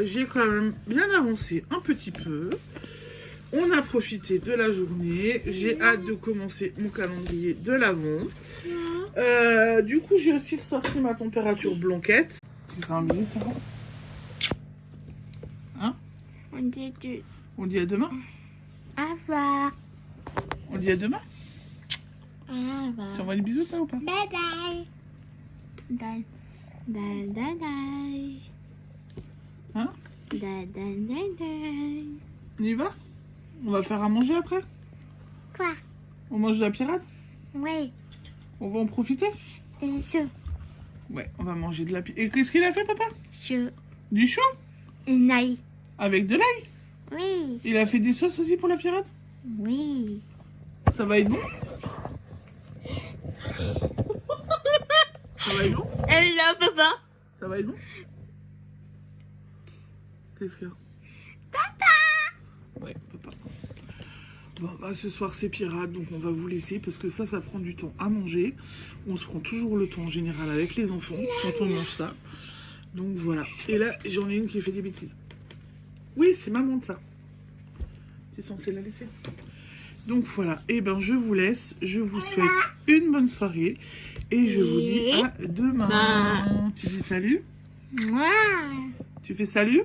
S1: j'ai quand même bien avancé un petit peu. On a profité de la journée. J'ai hâte de commencer mon calendrier de l'Avent. Du coup, j'ai aussi ressorti ma température blanquette. Tu fais un bisou, ça va? Hein? On dit à demain?
S2: Au revoir.
S1: On dit à demain?
S2: Au revoir.
S1: Tu envoies des bisous, toi, ou pas?
S2: Bye bye. Bye. Bye bye bye.
S1: Hein?
S2: Bye bye bye bye.
S1: On y va? On va faire à manger après?
S2: Quoi?
S1: On mange de la pirate?
S2: Oui.
S1: On va en profiter?
S2: C'est chaud.
S1: Ouais, on va manger de la pirate. Et qu'est-ce qu'il a fait, papa?
S2: Chaud.
S1: Du chou?
S2: Une ail.
S1: Avec de l'ail?
S2: Oui.
S1: Il a fait des sauces aussi pour la pirate?
S2: Oui.
S1: Ça va être bon? Ça va être long?
S2: Hello, papa.
S1: Ça va être long? Qu'est-ce qu'il y a? Ouais, papa. Bon, bah, ce soir c'est pirate, donc on va vous laisser parce que ça prend du temps à manger. On se prend toujours le temps en général avec les enfants quand on mange ça. Donc voilà. Et là, j'en ai une qui fait des bêtises. Oui, c'est maman de ça. Tu es censé la laisser. Donc voilà. Et ben je vous laisse. Je vous souhaite une bonne soirée. Et je vous dis à demain. Tu dis salut? Tu fais salut?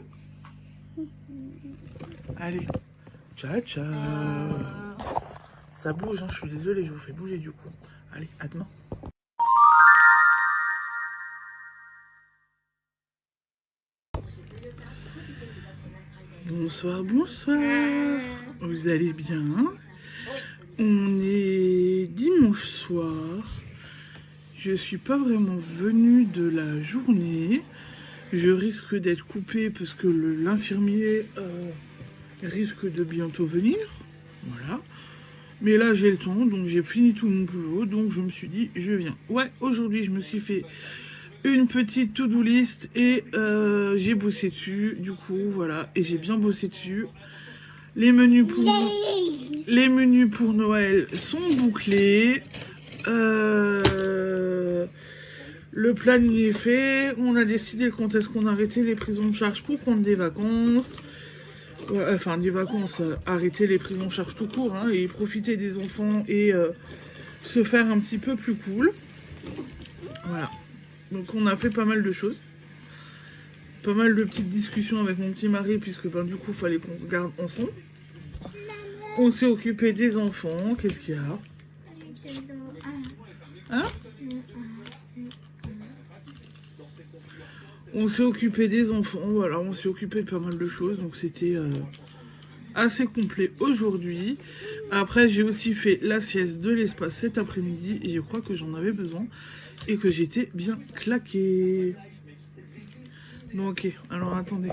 S1: Allez. Ciao, ciao. Ça bouge, hein, je suis désolée, je vous fais bouger du coup. Allez, à demain. Bonsoir, bonsoir. Vous allez bien? On est dimanche soir. Je suis pas vraiment venue de la journée. Je risque d'être coupée parce que l'infirmier risque de bientôt venir. Voilà. Mais là, j'ai le temps, donc j'ai fini tout mon boulot. Donc je me suis dit, je viens. Ouais, aujourd'hui, je me suis fait une petite to-do list et j'ai bossé dessus. Du coup, voilà. Et j'ai bien bossé dessus. Les menus pour Noël sont bouclés. Le planning est fait. On a décidé quand est-ce qu'on arrêtait les prises en charge pour prendre des vacances. Enfin, des vacances, arrêter les prises en charge tout court, hein, et profiter des enfants et se faire un petit peu plus cool. Voilà. Donc on a fait pas mal de choses. Pas mal de petites discussions avec mon petit mari, puisque ben, du coup, il fallait qu'on regarde ensemble. On s'est occupé des enfants. Qu'est-ce qu'il y a? Hein? On s'est occupé des enfants, voilà, on s'est occupé de pas mal de choses, donc c'était assez complet aujourd'hui. Après, j'ai aussi fait la sieste de l'espace cet après-midi, et je crois que j'en avais besoin, et que j'étais bien claquée. Bon, ok, alors attendez.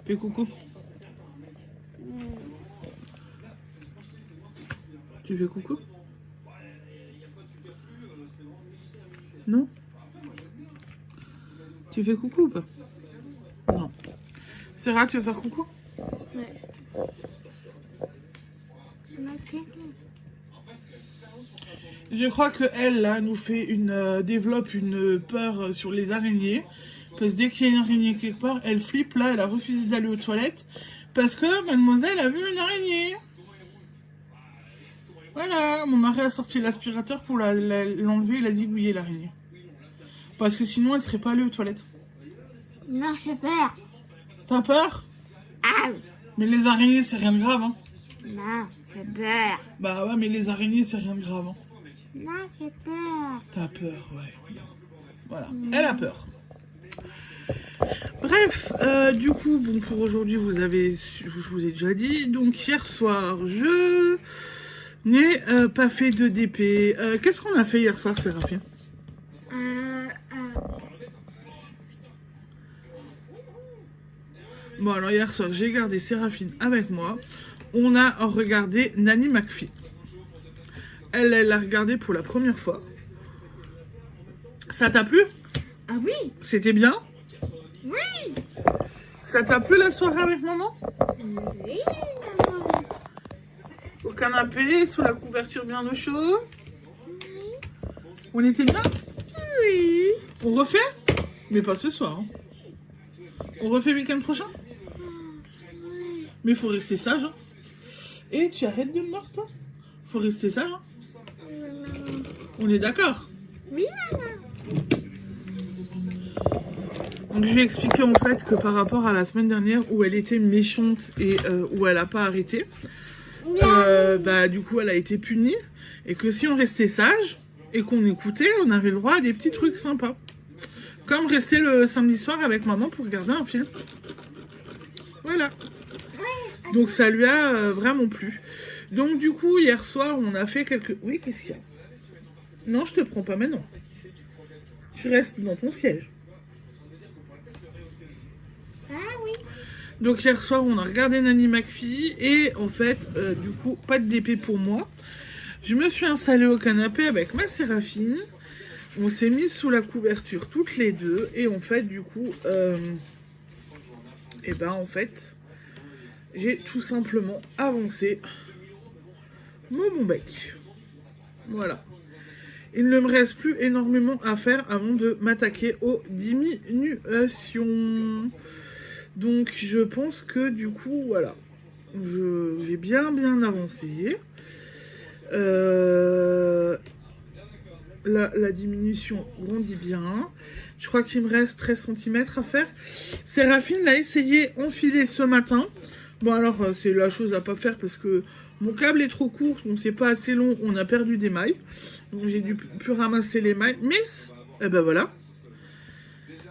S1: Fais coucou. Tu fais coucou? Non? Tu fais coucou ou pas? Non. Sarah, tu veux faire coucou?
S2: Ouais.
S1: Je crois que elle là nous fait développe une peur sur les araignées. Parce que dès qu'il y a une araignée quelque part, elle flippe là, elle a refusé d'aller aux toilettes. Parce que mademoiselle a vu une araignée. Voilà, mon mari a sorti l'aspirateur pour l'enlever et la zigouiller l'araignée. Parce que sinon elle serait pas allée aux toilettes.
S2: Non, j'ai peur.
S1: T'as peur?
S2: Ah.
S1: Mais les araignées c'est rien de grave, hein.
S2: Non, j'ai peur.
S1: Bah ouais, mais les araignées c'est rien de grave, hein.
S2: Non, j'ai peur.
S1: T'as peur, ouais. Voilà, elle a peur. Bref, du coup, bon, pour aujourd'hui, je vous ai déjà dit. Donc hier soir, je n'ai pas fait de DP. Qu'est-ce qu'on a fait hier soir, Séraphine? Bon, alors hier soir, j'ai gardé Séraphine avec moi. On a regardé Nanny McPhee. Elle l'a regardé pour la première fois. Ça t'a plu?
S2: Ah oui?
S1: C'était bien?
S2: Oui.
S1: Ça t'a plu la soirée avec maman?
S2: Oui, maman.
S1: Au canapé, sous la couverture bien au chaud? On était bien?
S2: Oui.
S1: On refait? Mais pas ce soir. Hein. On refait le week-end prochain? Mais il faut rester sage. Hein. Et tu arrêtes de me mordre, toi? Faut rester sage. Hein. On est d'accord?
S2: Oui, maman.
S1: Donc je vais expliquer en fait que par rapport à la semaine dernière où elle était méchante et où elle n'a pas arrêté, bah du coup elle a été punie. Et que si on restait sage et qu'on écoutait, on avait le droit à des petits trucs sympas. Comme rester le samedi soir avec maman pour regarder un film. Voilà. Donc ça lui a vraiment plu. Donc du coup, hier soir, on a fait quelques... Oui, qu'est-ce qu'il y a? Non, je te prends pas maintenant. Tu restes dans ton siège.
S2: Ah oui.
S1: Donc hier soir, on a regardé Nanny McPhee. Et en fait, du coup, pas de DP pour moi. Je me suis installée au canapé avec ma Séraphine. on s'est mis sous la couverture toutes les deux. Et en fait, du coup, en fait, j'ai tout simplement avancé mon bon bec. Voilà. Il ne me reste plus énormément à faire avant de m'attaquer aux diminutions. Donc je pense que du coup, voilà. J'ai bien avancé. La diminution grandit bien. Je crois qu'il me reste 13 cm à faire. Séraphine l'a essayé enfiler ce matin. Bon alors c'est la chose à pas faire parce que mon câble est trop court, donc c'est pas assez long, on a perdu des mailles. Donc j'ai dû plus ramasser les mailles. Mais, voilà.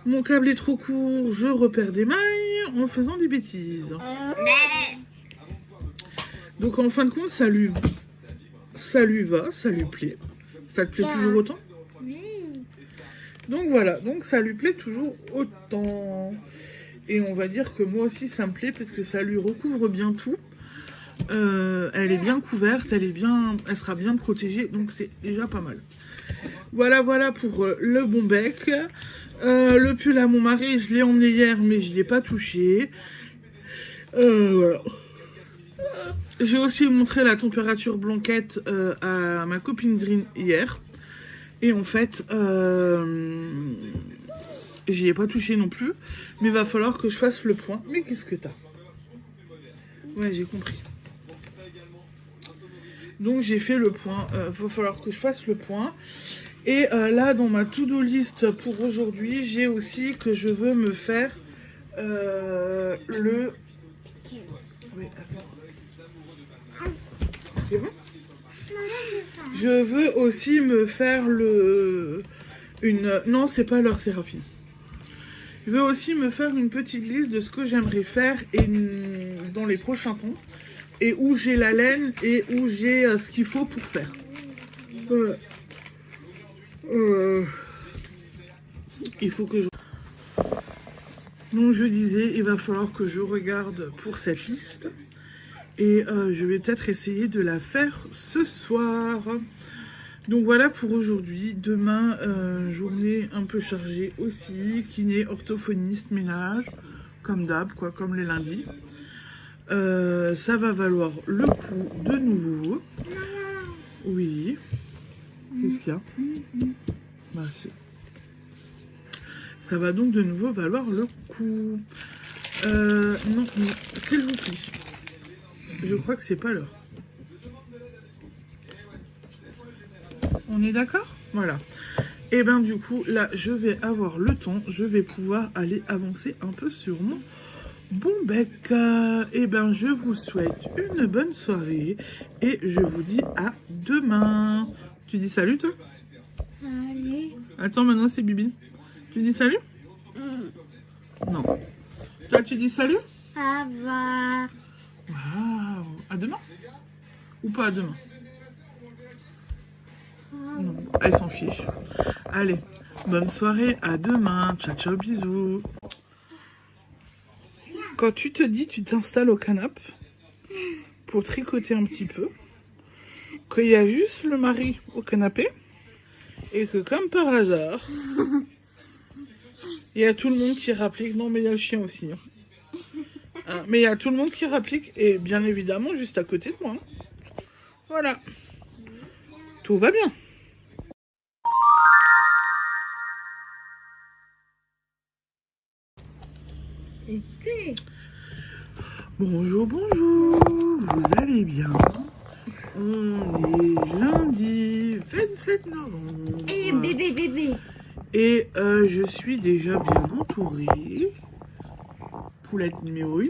S1: Mon câble est trop court, je repère des mailles en faisant des bêtises. Donc en fin de compte, ça lui va, ça lui plaît. Ça te plaît toujours autant? Donc voilà, donc ça lui plaît toujours autant. Et on va dire que moi aussi ça me plaît parce que ça lui recouvre bien tout. Elle est bien couverte, elle sera bien protégée, donc c'est déjà pas mal. Voilà pour le bon bec. Le pull à mon mari, je l'ai emmené hier, mais je ne l'ai pas touché. Voilà. J'ai aussi montré la température blanquette à ma copine Drine hier. Et en fait, j'y ai pas touché non plus. Mais il va falloir que je fasse le point. Mais qu'est-ce que t'as? Ouais, j'ai compris. Donc j'ai fait le point. Va falloir que je fasse le point. Et là, dans ma to-do list pour aujourd'hui, j'ai aussi que je veux me faire le... Oui, attends. C'est bon? Je veux aussi me faire Non, c'est pas l'heure, Séraphine. Je veux aussi me faire une petite liste de ce que j'aimerais faire dans les prochains temps. Et où j'ai la laine et où j'ai ce qu'il faut pour faire. Il faut que je... Donc je disais, il va falloir que je regarde pour cette liste. Et je vais peut-être essayer de la faire ce soir. Donc voilà pour aujourd'hui. Demain, journée un peu chargée aussi. Kiné, orthophoniste, ménage. Comme d'hab, quoi, comme les lundis. Ça va valoir le coup de nouveau. Oui. Qu'est-ce qu'il y a? Bah, ça va donc de nouveau valoir le coup. Non, s'il vous plaît. Je crois que c'est pas l'heure. On est d'accord? Voilà. Et ben du coup, là, je vais avoir le temps. Je vais pouvoir aller avancer un peu sur mon bon bec. Et ben je vous souhaite une bonne soirée. Et je vous dis à demain. Tu dis salut, toi?
S2: Salut.
S1: Attends, maintenant c'est Bibi. Tu dis salut? Non. Toi, tu dis salut?
S2: Au revoir.
S1: Waouh. À demain? Ou pas à demain? Non, elle s'en fiche. Allez, bonne soirée, à demain. Ciao, ciao, bisous. Quand tu te dis, tu t'installes au canapé pour tricoter un petit peu, qu'il y a juste le mari au canapé, et que comme par hasard, il y a tout le monde qui rapplique. Non, mais il y a le chien aussi. Hein, mais il y a tout le monde qui rapplique, et bien évidemment, juste à côté de moi. Voilà. Tout va bien. Bonjour, bonjour. Vous allez bien? On est lundi 27 novembre.
S2: Et bébé.
S1: Et je suis déjà bien entourée. Poulette numéro 1.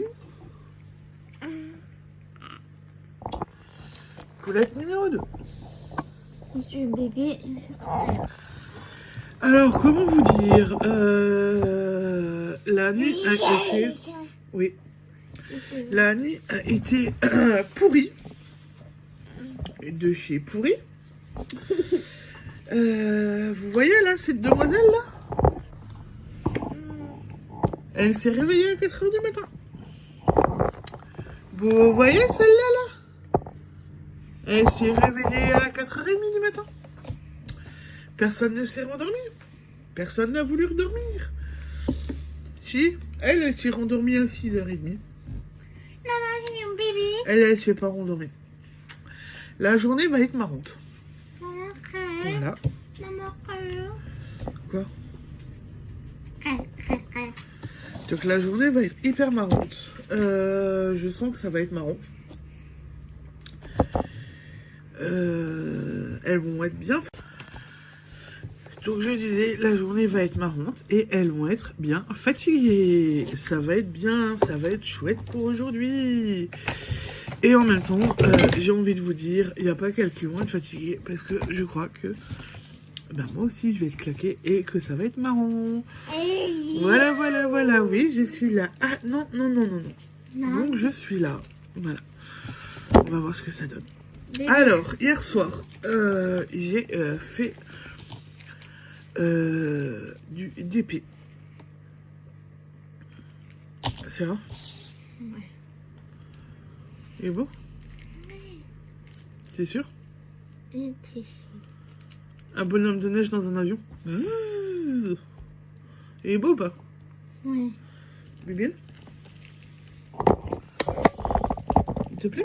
S1: Poulette numéro 2.
S2: Je suis bébé.
S1: Alors, comment vous dire? La nuit a été... Oui. La nuit a été pourrie. De chez pourri. Vous voyez là, cette demoiselle là? Elle s'est réveillée à 4 h du matin. Vous voyez celle-là là? Elle s'est réveillée à 4 h 30 du matin. Personne ne s'est rendormi. Personne n'a voulu redormir. Si, elle s'est rendormie à 6h30.
S2: Maman, bébé.
S1: Elle s'est pas rendormie. La journée va être marrante.
S2: Maman,
S1: Voilà.
S2: maman,
S1: Quoi? Donc la journée va être hyper marrante. Je sens que ça va être marrant. Elles vont être bien. Donc je disais, la journée va être marrante et elles vont être bien fatiguées. Ça va être bien, ça va être chouette pour aujourd'hui. Et en même temps, j'ai envie de vous dire, il n'y a pas qu'elles qui vont être fatiguées parce que je crois que moi aussi je vais être claquée et que ça va être marrant. Voilà, voilà, voilà, oui, je suis là. Ah non, non, non, non, non. Donc je suis là. Voilà. On va voir ce que ça donne.
S2: Bébé.
S1: Alors, hier soir, j'ai fait du DP. C'est vrai?
S2: Ouais.
S1: Il est beau? C'est sûr?
S2: Il est ici.
S1: Un bonhomme de neige dans un avion. Bzzz. Il est beau ou pas?
S2: Ouais.
S1: Bibi? Il te plaît?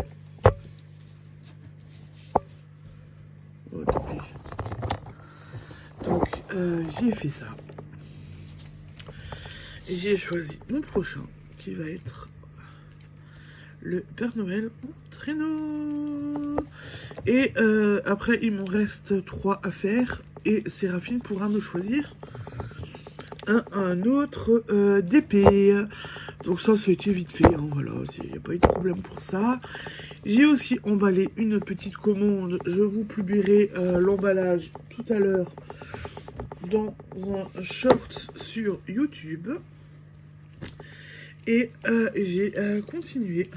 S1: Oh, tant pis. Donc, j'ai fait ça. Et j'ai choisi mon prochain, qui va être le Père Noël en traîneau. Et après, il m'en reste 3 à faire. Et Séraphine pourra me choisir un autre DP. Donc ça, c'était vite fait. Hein, voilà, il n'y a pas eu de problème pour ça. J'ai aussi emballé une petite commande. Je vous publierai l'emballage tout à l'heure dans un short sur YouTube. Et j'ai continué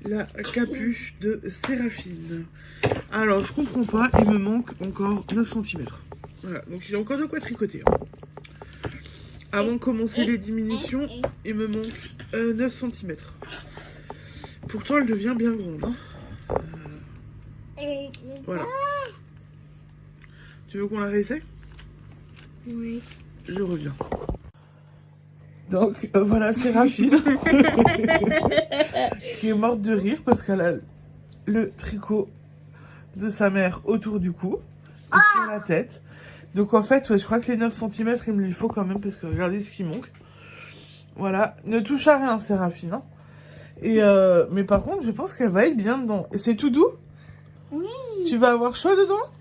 S1: la capuche de Séraphine. Alors, je comprends pas, il me manque encore 9 cm. Voilà, donc j'ai encore de quoi tricoter. Hein. Avant de commencer les diminutions, il me manque 9 cm. Pourtant, elle devient bien grande. Hein. Voilà. Tu veux qu'on la réessaye?
S2: Oui.
S1: Je reviens. Donc voilà, Séraphine qui est morte de rire parce qu'elle a le tricot de sa mère autour du cou et sur la tête. Donc en fait, je crois que les 9 cm, il me les faut quand même parce que regardez ce qui manque. Voilà, ne touche à rien, Séraphine. Hein. Et mais par contre, je pense qu'elle va être bien dedans. Et c'est tout doux?
S2: Oui.
S1: Tu vas avoir chaud dedans?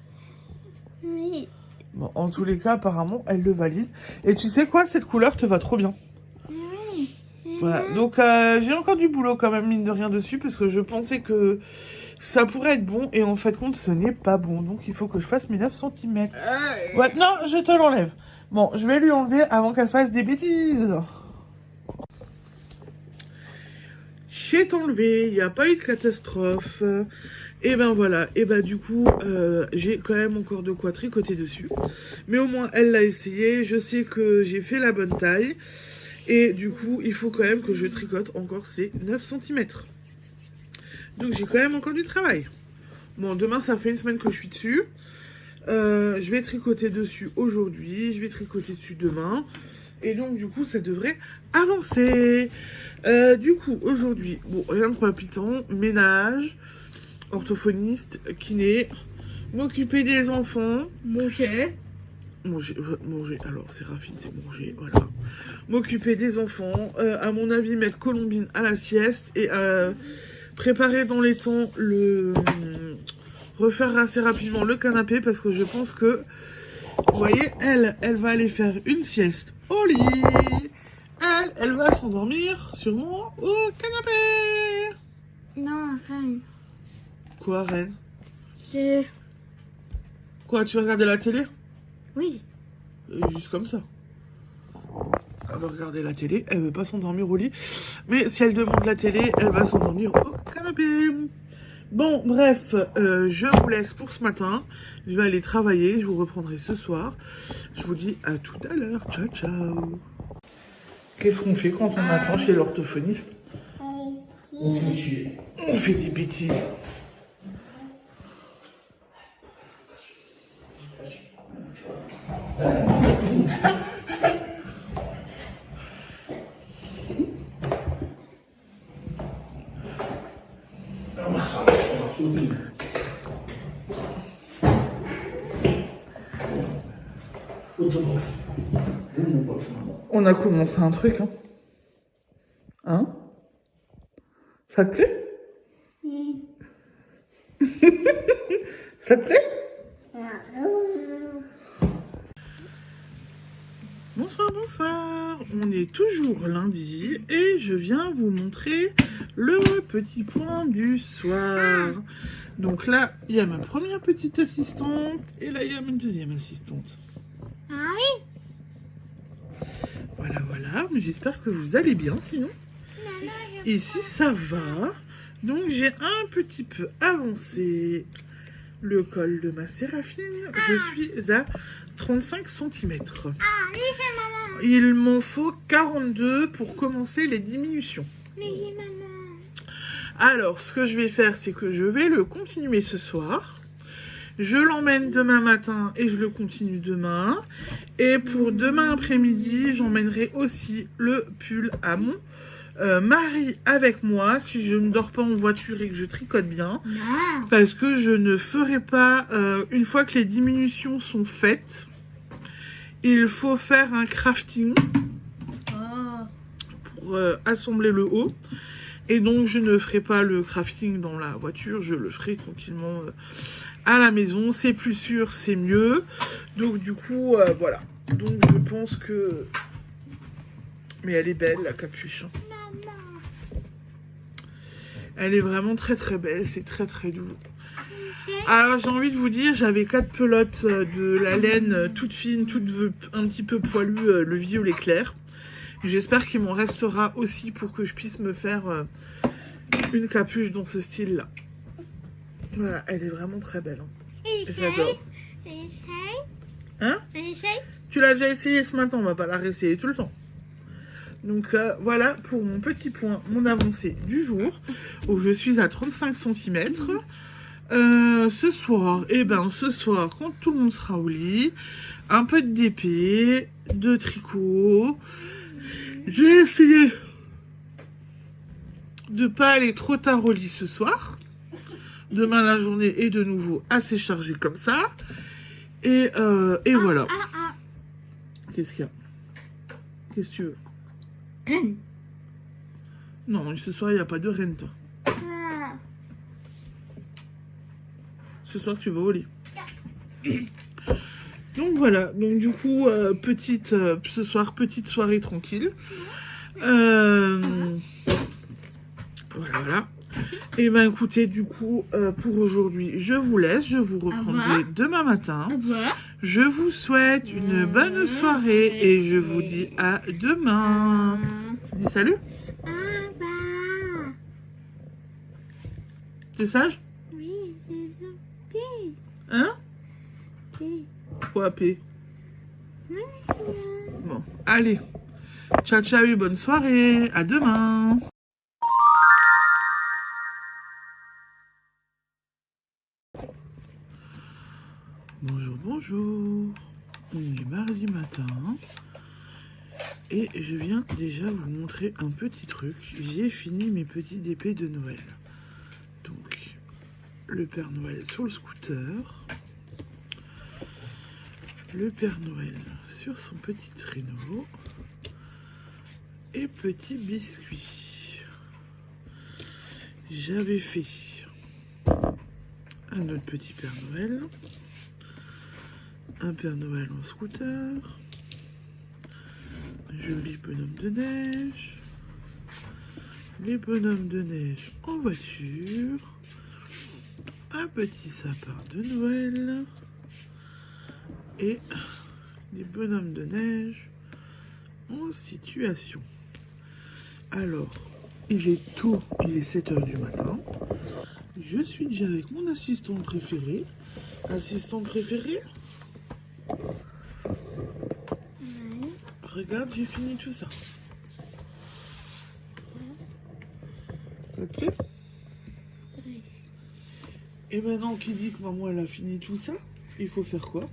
S2: Oui.
S1: Bon, en tous les cas, apparemment, elle le valide. Et tu sais quoi, cette couleur te va trop bien.
S2: Oui.
S1: Voilà, donc j'ai encore du boulot quand même, mine de rien, dessus, parce que je pensais que ça pourrait être bon, et en fait, compte, ce n'est pas bon. Donc, il faut que je fasse mes 9 cm. Ouais, non, je te l'enlève. Bon, je vais lui enlever avant qu'elle fasse des bêtises. J'ai enlevé, il n'y a pas eu de catastrophe. Et ben voilà, et ben du coup, j'ai quand même encore de quoi tricoter dessus. Mais au moins, elle l'a essayé, je sais que j'ai fait la bonne taille. Et du coup, il faut quand même que je tricote encore ces 9 cm. Donc j'ai quand même encore du travail. Bon, demain, ça fait une semaine que je suis dessus. Je vais tricoter dessus aujourd'hui, je vais tricoter dessus demain. Et donc, du coup, ça devrait avancer. Du coup, aujourd'hui, bon, rien de palpitant, ménage, orthophoniste, kiné, m'occuper des enfants.
S2: Manger.
S1: Manger, alors Séraphine, c'est manger, voilà. M'occuper des enfants, à mon avis, mettre Colombine à la sieste et préparer dans les temps refaire assez rapidement le canapé parce que je pense que, vous voyez, elle va aller faire une sieste au lit. Elle va s'endormir sûrement au canapé.
S2: Non, reine.
S1: Quoi, reine?
S2: Deux.
S1: Quoi, tu vas regarder la télé?
S2: Oui.
S1: Juste comme ça. Elle va regarder la télé, elle veut pas s'endormir au lit. Mais si elle demande la télé, elle va s'endormir au canapé. Bon, bref, je vous laisse pour ce matin. Je vais aller travailler, je vous reprendrai ce soir. Je vous dis à tout à l'heure. Ciao, ciao. Qu'est-ce qu'on fait quand on attend chez l'orthophoniste? On fait des bêtises. On a commencé un truc, hein. Hein? Ça te plaît? Ça te plaît? Bonsoir, bonsoir. On est toujours lundi et je viens vous montrer le petit point du soir. Donc là, il y a ma première petite assistante et là, il y a ma deuxième assistante.
S2: Ah oui?
S1: Voilà, voilà. J'espère que vous allez bien sinon. Ici, ça va. Donc, j'ai un petit peu avancé le col de ma Séraphine. Je suis à 35 cm.
S2: Ah oui, c'est maman.
S1: Il m'en faut 42 pour commencer les diminutions.
S2: Mais maman.
S1: Alors, ce que je vais faire, c'est que je vais le continuer ce soir. Je l'emmène demain matin et je le continue demain. Et pour demain après-midi, j'emmènerai aussi le pull à mon mari avec moi si je ne dors pas en voiture et que je tricote bien.
S2: Non.
S1: Parce que je ne ferai pas, une fois que les diminutions sont faites, il faut faire un crafting pour assembler le haut. Et donc je ne ferai pas le crafting dans la voiture, je le ferai tranquillement à la maison. C'est plus sûr, c'est mieux. Donc du coup, voilà. Donc je pense que... Mais elle est belle, la capuche. Hein. Elle est vraiment très très belle, c'est très très doux. Alors j'ai envie de vous dire, j'avais 4 pelotes de la laine toute fine, toute un petit peu poilue, le violet clair. J'espère qu'il m'en restera aussi pour que je puisse me faire une capuche dans ce style-là. Voilà, elle est vraiment très belle. Hein. J'adore. Hein? Tu l'as déjà essayé ce matin, on va pas la réessayer tout le temps. Donc voilà pour mon petit point, mon avancée du jour, où je suis à 35 cm. Ce soir, ce soir, quand tout le monde sera au lit, un peu de DP, de tricot. Je vais essayer de pas aller trop tard au lit ce soir. Demain, la journée est de nouveau assez chargée comme ça. Et voilà. Qu'est-ce qu'il y a? Qu'est-ce que tu veux?
S2: Reine.
S1: Non, ce soir, il n'y a pas de reine, toi. Ce soir, tu vas au lit. Donc voilà, donc du coup, ce soir, petite soirée tranquille. Voilà. Et ben écoutez, du coup, pour aujourd'hui, je vous laisse. Je vous reprendrai demain matin. Je vous souhaite une bonne soirée et je vous dis à demain. Dis salut. T'es sage?
S2: Oui, c'est ça.
S1: Hein? Quoi, P? Bon, allez. Ciao, ciao et bonne soirée. À demain. Bonjour, bonjour. On est mardi matin. Et je viens déjà vous montrer un petit truc. J'ai fini mes petits DP de Noël. Donc, le Père Noël sur le scooter. Le Père Noël sur son petit traîneau. Et petit biscuit. J'avais fait un autre petit Père Noël. Un Père Noël en scooter. Un joli bonhomme de neige. Les bonhommes de neige en voiture. Un petit sapin de Noël. Et des bonhommes de neige en situation. Alors, il est tôt, il est 7 h du matin. Je suis déjà avec mon assistant préféré. Assistant préféré? Regarde, j'ai fini tout ça. Ça te plaît?
S2: Oui.
S1: Et maintenant qu'il dit que maman elle a fini tout ça, il faut faire quoi?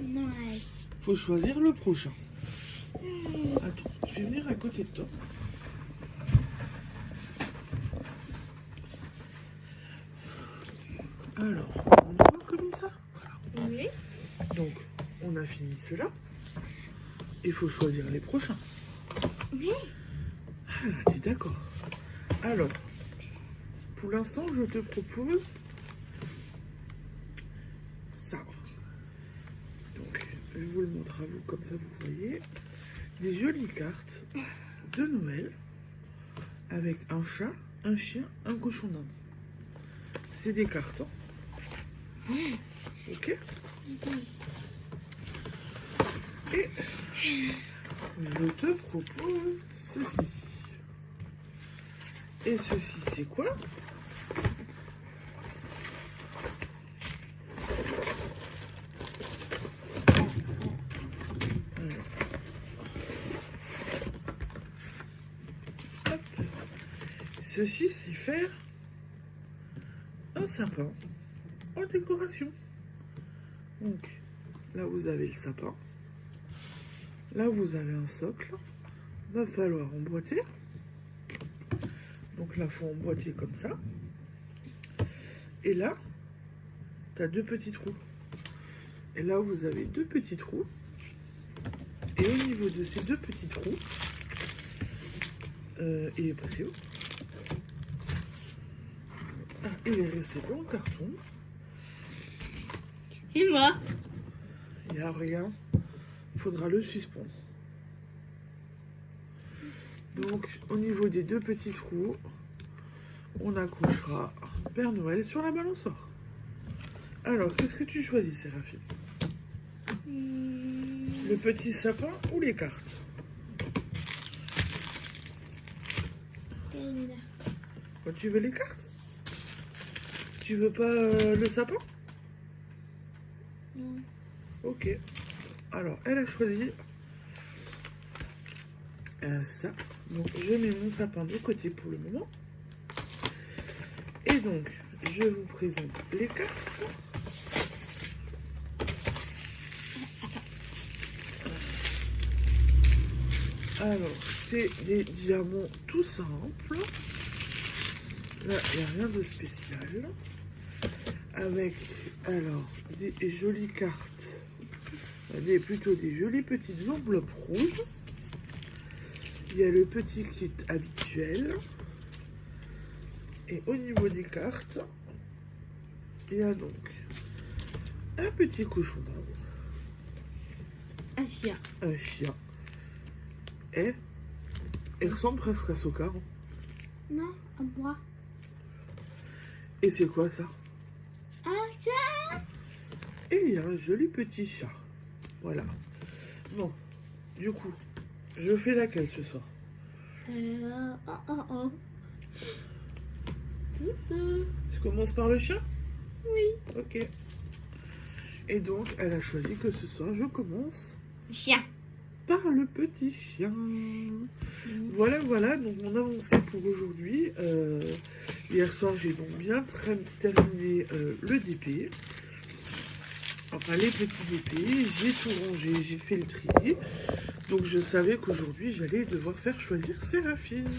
S2: Noël.
S1: Faut choisir le prochain. Attends, je vais venir à côté de toi. ceux-là. Il faut choisir les prochains.
S2: Oui.
S1: Ah là, t'es d'accord. Alors, pour l'instant, je te propose ça. Donc, je vous le montre à vous, comme ça vous voyez. Des jolies cartes de Noël avec un chat, un chien, un cochon d'Inde. C'est des cartes. Hein. Ok. Et je te propose ceci. Et ceci, c'est quoi? Alors. Hop. Ceci, c'est faire un sapin en décoration. Donc, là, vous avez le sapin. Là, vous avez un socle. Va falloir emboîter. Donc là, il faut emboîter comme ça. Et là, tu as deux petits trous. Et là, vous avez deux petits trous. Et au niveau de ces deux petits trous, il est passé où? Ah, il est resté dans le carton.
S2: Et moi?
S1: Il y a rien. Il faudra le suspendre. Donc, au niveau des deux petits trous, on accrochera Père Noël sur la balançoire. Alors, qu'est-ce que tu choisis, Séraphine? Le petit sapin ou les cartes? Quand tu veux les cartes? Tu veux pas le sapin?
S2: Non.
S1: Ok. Alors, elle a choisi ça. Donc, je mets mon sapin de côté pour le moment. Et donc, je vous présente les cartes. Alors, c'est des diamants tout simples. Là, il n'y a rien de spécial. Avec, alors, des jolies cartes. Plutôt des jolies petites enveloppes rouges. Il y a le petit kit habituel. Et au niveau des cartes, il y a donc un petit cochon d'Inde.
S2: Un chien.
S1: Un chien. Et il ressemble presque à Sokar. Hein.
S2: Non, à moi.
S1: Et c'est quoi ça?
S2: Un chat.
S1: Et il y a un joli petit chat. Voilà. Bon, du coup, je fais laquelle ce soir? Je commence par le chat?
S2: Oui.
S1: Ok. Et donc, elle a choisi que ce soir, je commence
S2: Chien.
S1: par le petit chien. Voilà, voilà, donc mon avancée pour aujourd'hui. Hier soir, j'ai donc bien terminé le DP. Enfin, les petits DP. J'ai tout rangé, j'ai fait le tri. Donc, je savais qu'aujourd'hui, j'allais devoir faire choisir Séraphine.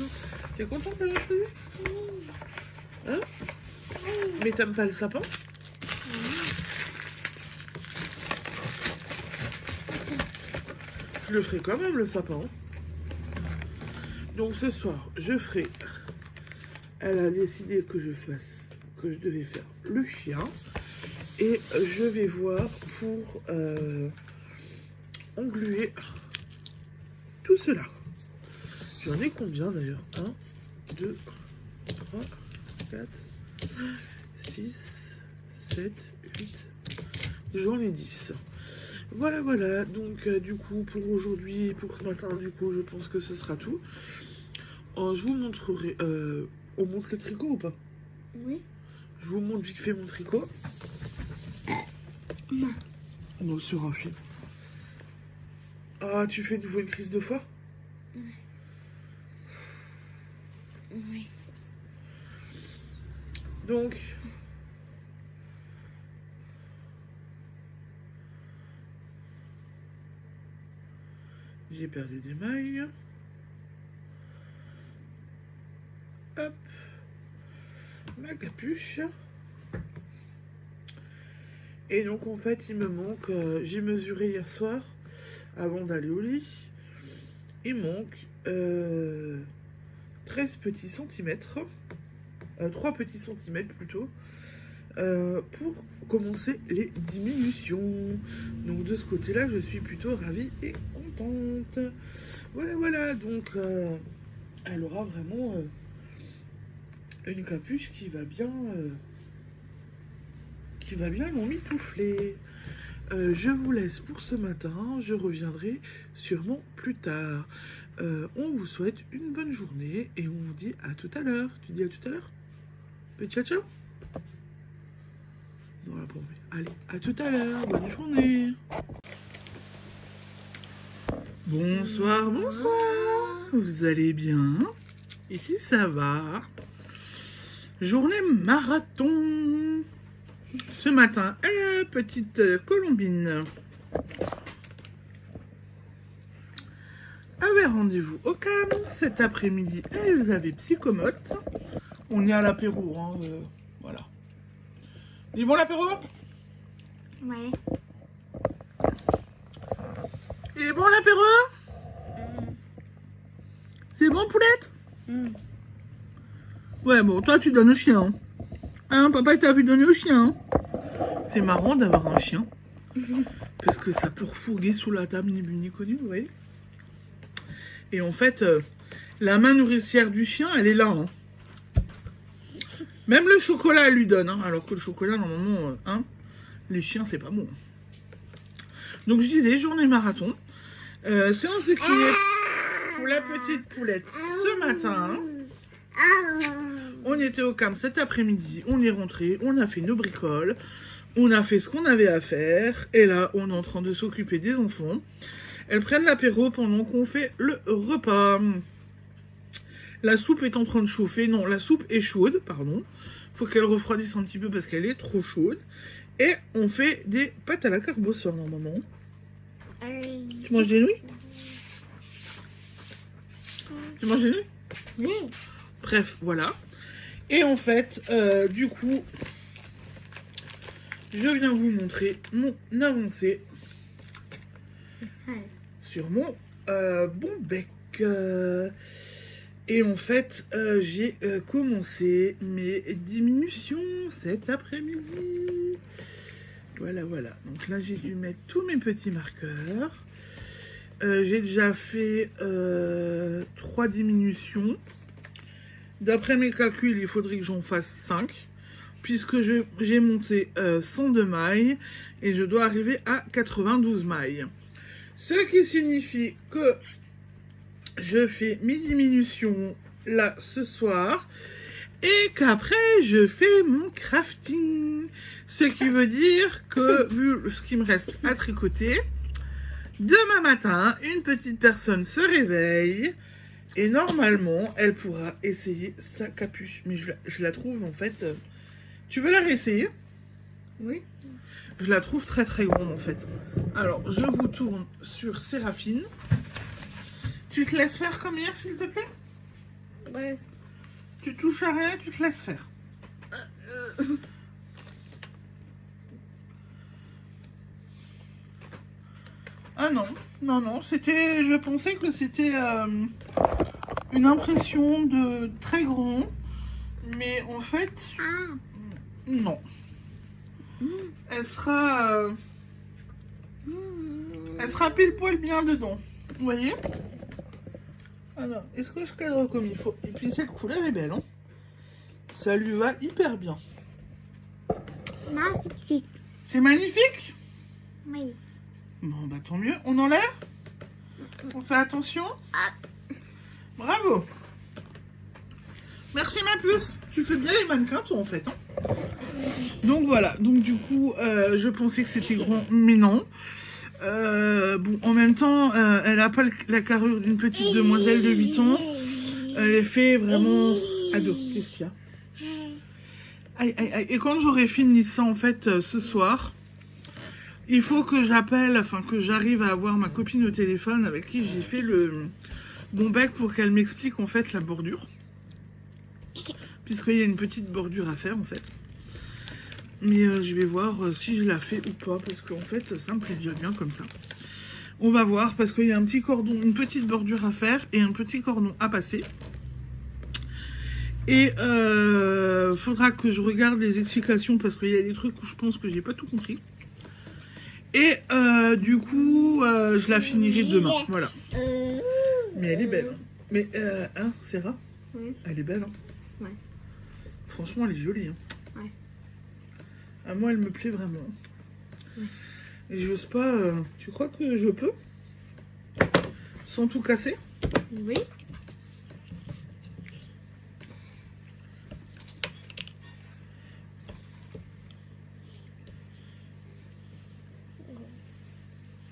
S1: T'es contente d'avoir choisi? Hein? Mais t'aimes pas le sapin? Je le ferai quand même, le sapin. Donc ce soir, je ferai... Elle a décidé que je devais faire le chien. Et je vais voir pour engluer tout cela. J'en ai combien d'ailleurs? 1, 2, 3, 4, 6, 7, 8. J'en ai 10. Voilà, voilà. Donc, du coup, pour aujourd'hui et pour ce matin, du coup, je pense que ce sera tout. Je vous montrerai... on montre le tricot ou pas?
S2: Oui.
S1: Je vous montre vite fait mon tricot. Non, sur un film. Ah, tu fais de nouveau une crise de foie?
S2: Oui.
S1: Donc... J'ai perdu des mailles. Hop. Ma capuche. Et donc en fait il me manque, j'ai mesuré hier soir avant d'aller au lit, il manque 13 petits centimètres, 3 petits centimètres plutôt, pour commencer les diminutions. Donc de ce côté là je suis plutôt ravie et contente. Voilà, donc elle aura vraiment une capuche qui va bien l'emmitoufler. Je vous laisse pour ce matin, je reviendrai sûrement plus tard. On vous souhaite une bonne journée et on vous dit à tout à l'heure. Tu dis à tout à l'heure? Ciao ciao. Non, là, pas envie. Allez, à tout à l'heure, bonne journée. Bonsoir, vous allez bien? Ici ça va. Journée marathon. Ce matin, petite Colombine avait rendez-vous au CAM. Cet après-midi, elle avait psychomote. On est à l'apéro, hein, voilà. Il est bon l'apéro?
S2: Ouais.
S1: Il est bon l'apéro? C'est bon, poulette? Ouais, bon, toi tu donnes au chien. Hein, papa t'a vu donner au chien. C'est marrant d'avoir un chien. Parce que ça peut refourguer sous la table, ni bu ni connu, vous voyez. Et en fait, la main nourricière du chien, elle est là. Hein. Même le chocolat, elle lui donne. Hein, alors que le chocolat, normalement, les chiens, c'est pas bon. Donc je disais, journée marathon. Séance de kiné pour la petite poulette ce matin. On était au CAM cet après-midi, on est rentré, on a fait nos bricoles, on a fait ce qu'on avait à faire, et là, on est en train de s'occuper des enfants. Elles prennent l'apéro pendant qu'on fait le repas. La soupe est en train de chauffer, non, la soupe est chaude, pardon. Faut qu'elle refroidisse un petit peu parce qu'elle est trop chaude. Et on fait des pâtes à la carboseur, normalement. Tu manges des nouilles? Tu manges des nouilles?
S2: Oui.
S1: Bref, voilà. Et en fait, du coup, je viens vous montrer mon avancée sur mon bon bec. Et en fait, j'ai commencé mes diminutions cet après-midi. Voilà. Donc là, j'ai dû mettre tous mes petits marqueurs. J'ai déjà fait 3 diminutions. D'après mes calculs, il faudrait que j'en fasse 5, puisque j'ai monté 102 mailles et je dois arriver à 92 mailles. Ce qui signifie que je fais mes diminutions là ce soir et qu'après je fais mon crafting. Ce qui veut dire que, vu ce qui me reste à tricoter, demain matin, une petite personne se réveille. Et normalement, elle pourra essayer sa capuche. Mais je la trouve en fait... Tu veux la réessayer?
S2: Oui.
S1: Je la trouve très très grande en fait. Alors, je vous tourne sur Séraphine. Tu te laisses faire comme hier, s'il te plaît?
S2: Ouais.
S1: Tu touches à rien, tu te laisses faire. Ah non, c'était... Je pensais que c'était une impression de très grand, mais en fait, non. Elle sera pile poil bien dedans, vous voyez? Alors, est-ce que je cadre comme il faut? Et puis cette couleur est belle, hein? Ça lui va hyper bien.
S2: Magnifique.
S1: C'est magnifique?
S2: Oui.
S1: Bon, bah tant mieux. On enlève? On fait attention? Bravo! Merci ma puce. Tu fais bien les mannequins, toi, en fait. Hein. Donc voilà. Donc du coup, je pensais que c'était grand, mais non. Bon, en même temps, elle n'a pas la carrure d'une petite demoiselle de 8 ans. Elle est fait vraiment ado. Qu'est-ce qu'il y a? Aïe. Et quand j'aurai fini ça, en fait, ce soir... Il faut que j'appelle, enfin que j'arrive à avoir ma copine au téléphone avec qui j'ai fait le bon bec pour qu'elle m'explique en fait la bordure. Puisqu'il y a une petite bordure à faire en fait. Mais je vais voir si je la fais ou pas, parce qu'en fait, ça me plaît déjà bien comme ça. On va voir, parce qu'il y a un petit cordon, une petite bordure à faire et un petit cordon à passer. Et faudra que je regarde les explications, parce qu'il y a des trucs où je pense que j'ai pas tout compris. Et du coup, je la finirai demain, voilà. Mais elle est belle. Mais, hein, Sarah, elle est belle, hein.
S2: Ouais.
S1: Franchement, elle est jolie, hein.
S2: Ouais.
S1: À moi, elle me plaît vraiment.
S2: Ouais.
S1: Et j'ose pas... tu crois que je peux? Sans tout casser?
S2: Oui.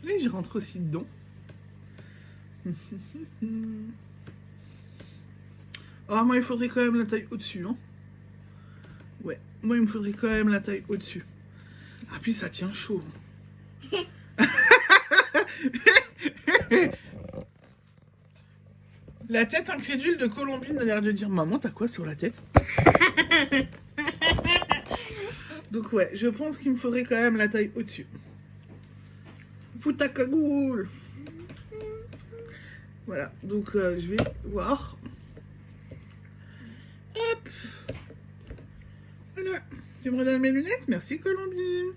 S1: Et je rentre aussi dedans. Alors moi il faudrait quand même la taille au-dessus, hein. Ouais, moi il me faudrait quand même la taille au-dessus. Ah puis ça tient chaud. La tête incrédule de Colombine a l'air de dire: maman, t'as quoi sur la tête? Donc ouais, je pense qu'il me faudrait quand même la taille au-dessus. Fous ta cagoule. Voilà, donc je vais voir. Hop. Voilà, tu me redonnes mes lunettes? Merci Colombine.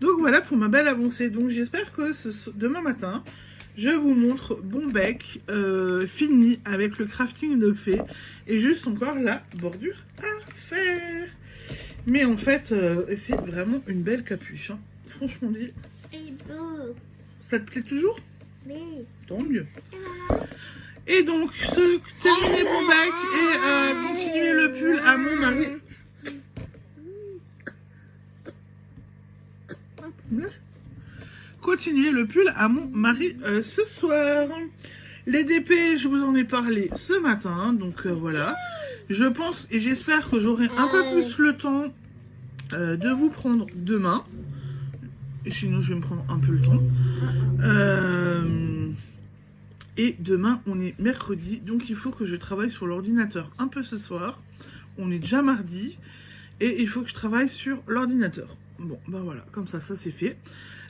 S1: Donc voilà pour ma belle avancée. Donc j'espère que demain matin, je vous montre bon bec fini avec le crafting de fait. Et juste encore la bordure à faire. Mais en fait, c'est vraiment une belle capuche. Hein. Franchement dit. Ça te plaît toujours?
S2: Oui.
S1: Tant mieux. Et donc, terminer mon bec et continuer le pull à mon mari. Continuer le pull à mon mari ce soir. Les DP, je vous en ai parlé ce matin. Donc voilà. Je pense et j'espère que j'aurai un peu plus le temps de vous prendre demain. Sinon, je vais me prendre un peu le temps. Et demain, on est mercredi, donc il faut que je travaille sur l'ordinateur un peu ce soir. On est déjà mardi, et il faut que je travaille sur l'ordinateur. Bon, ben voilà, comme ça c'est fait.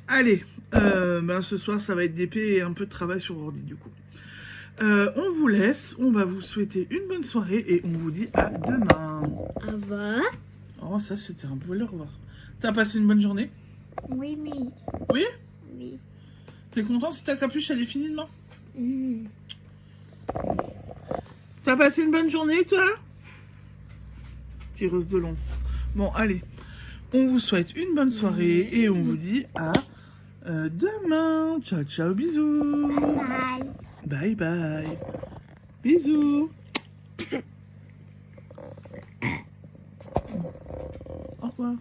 S1: Allez, ce soir, ça va être d'épée et un peu de travail sur ordi, du coup. On vous laisse, on va vous souhaiter une bonne soirée, et on vous dit à demain.
S2: Au revoir.
S1: Oh, ça, c'était un peu au revoir. T'as passé une bonne journée?
S2: Oui, oui.
S1: Oui?
S2: Oui.
S1: T'es content si ta capuche, elle est finie demain?
S2: Mmh.
S1: T'as passé une bonne journée, toi? Tireuse de long. Bon, allez. On vous souhaite une bonne soirée et on vous dit à demain. Ciao, ciao, bisous.
S2: Bye.
S1: Bye, bye. Bisous. Au revoir.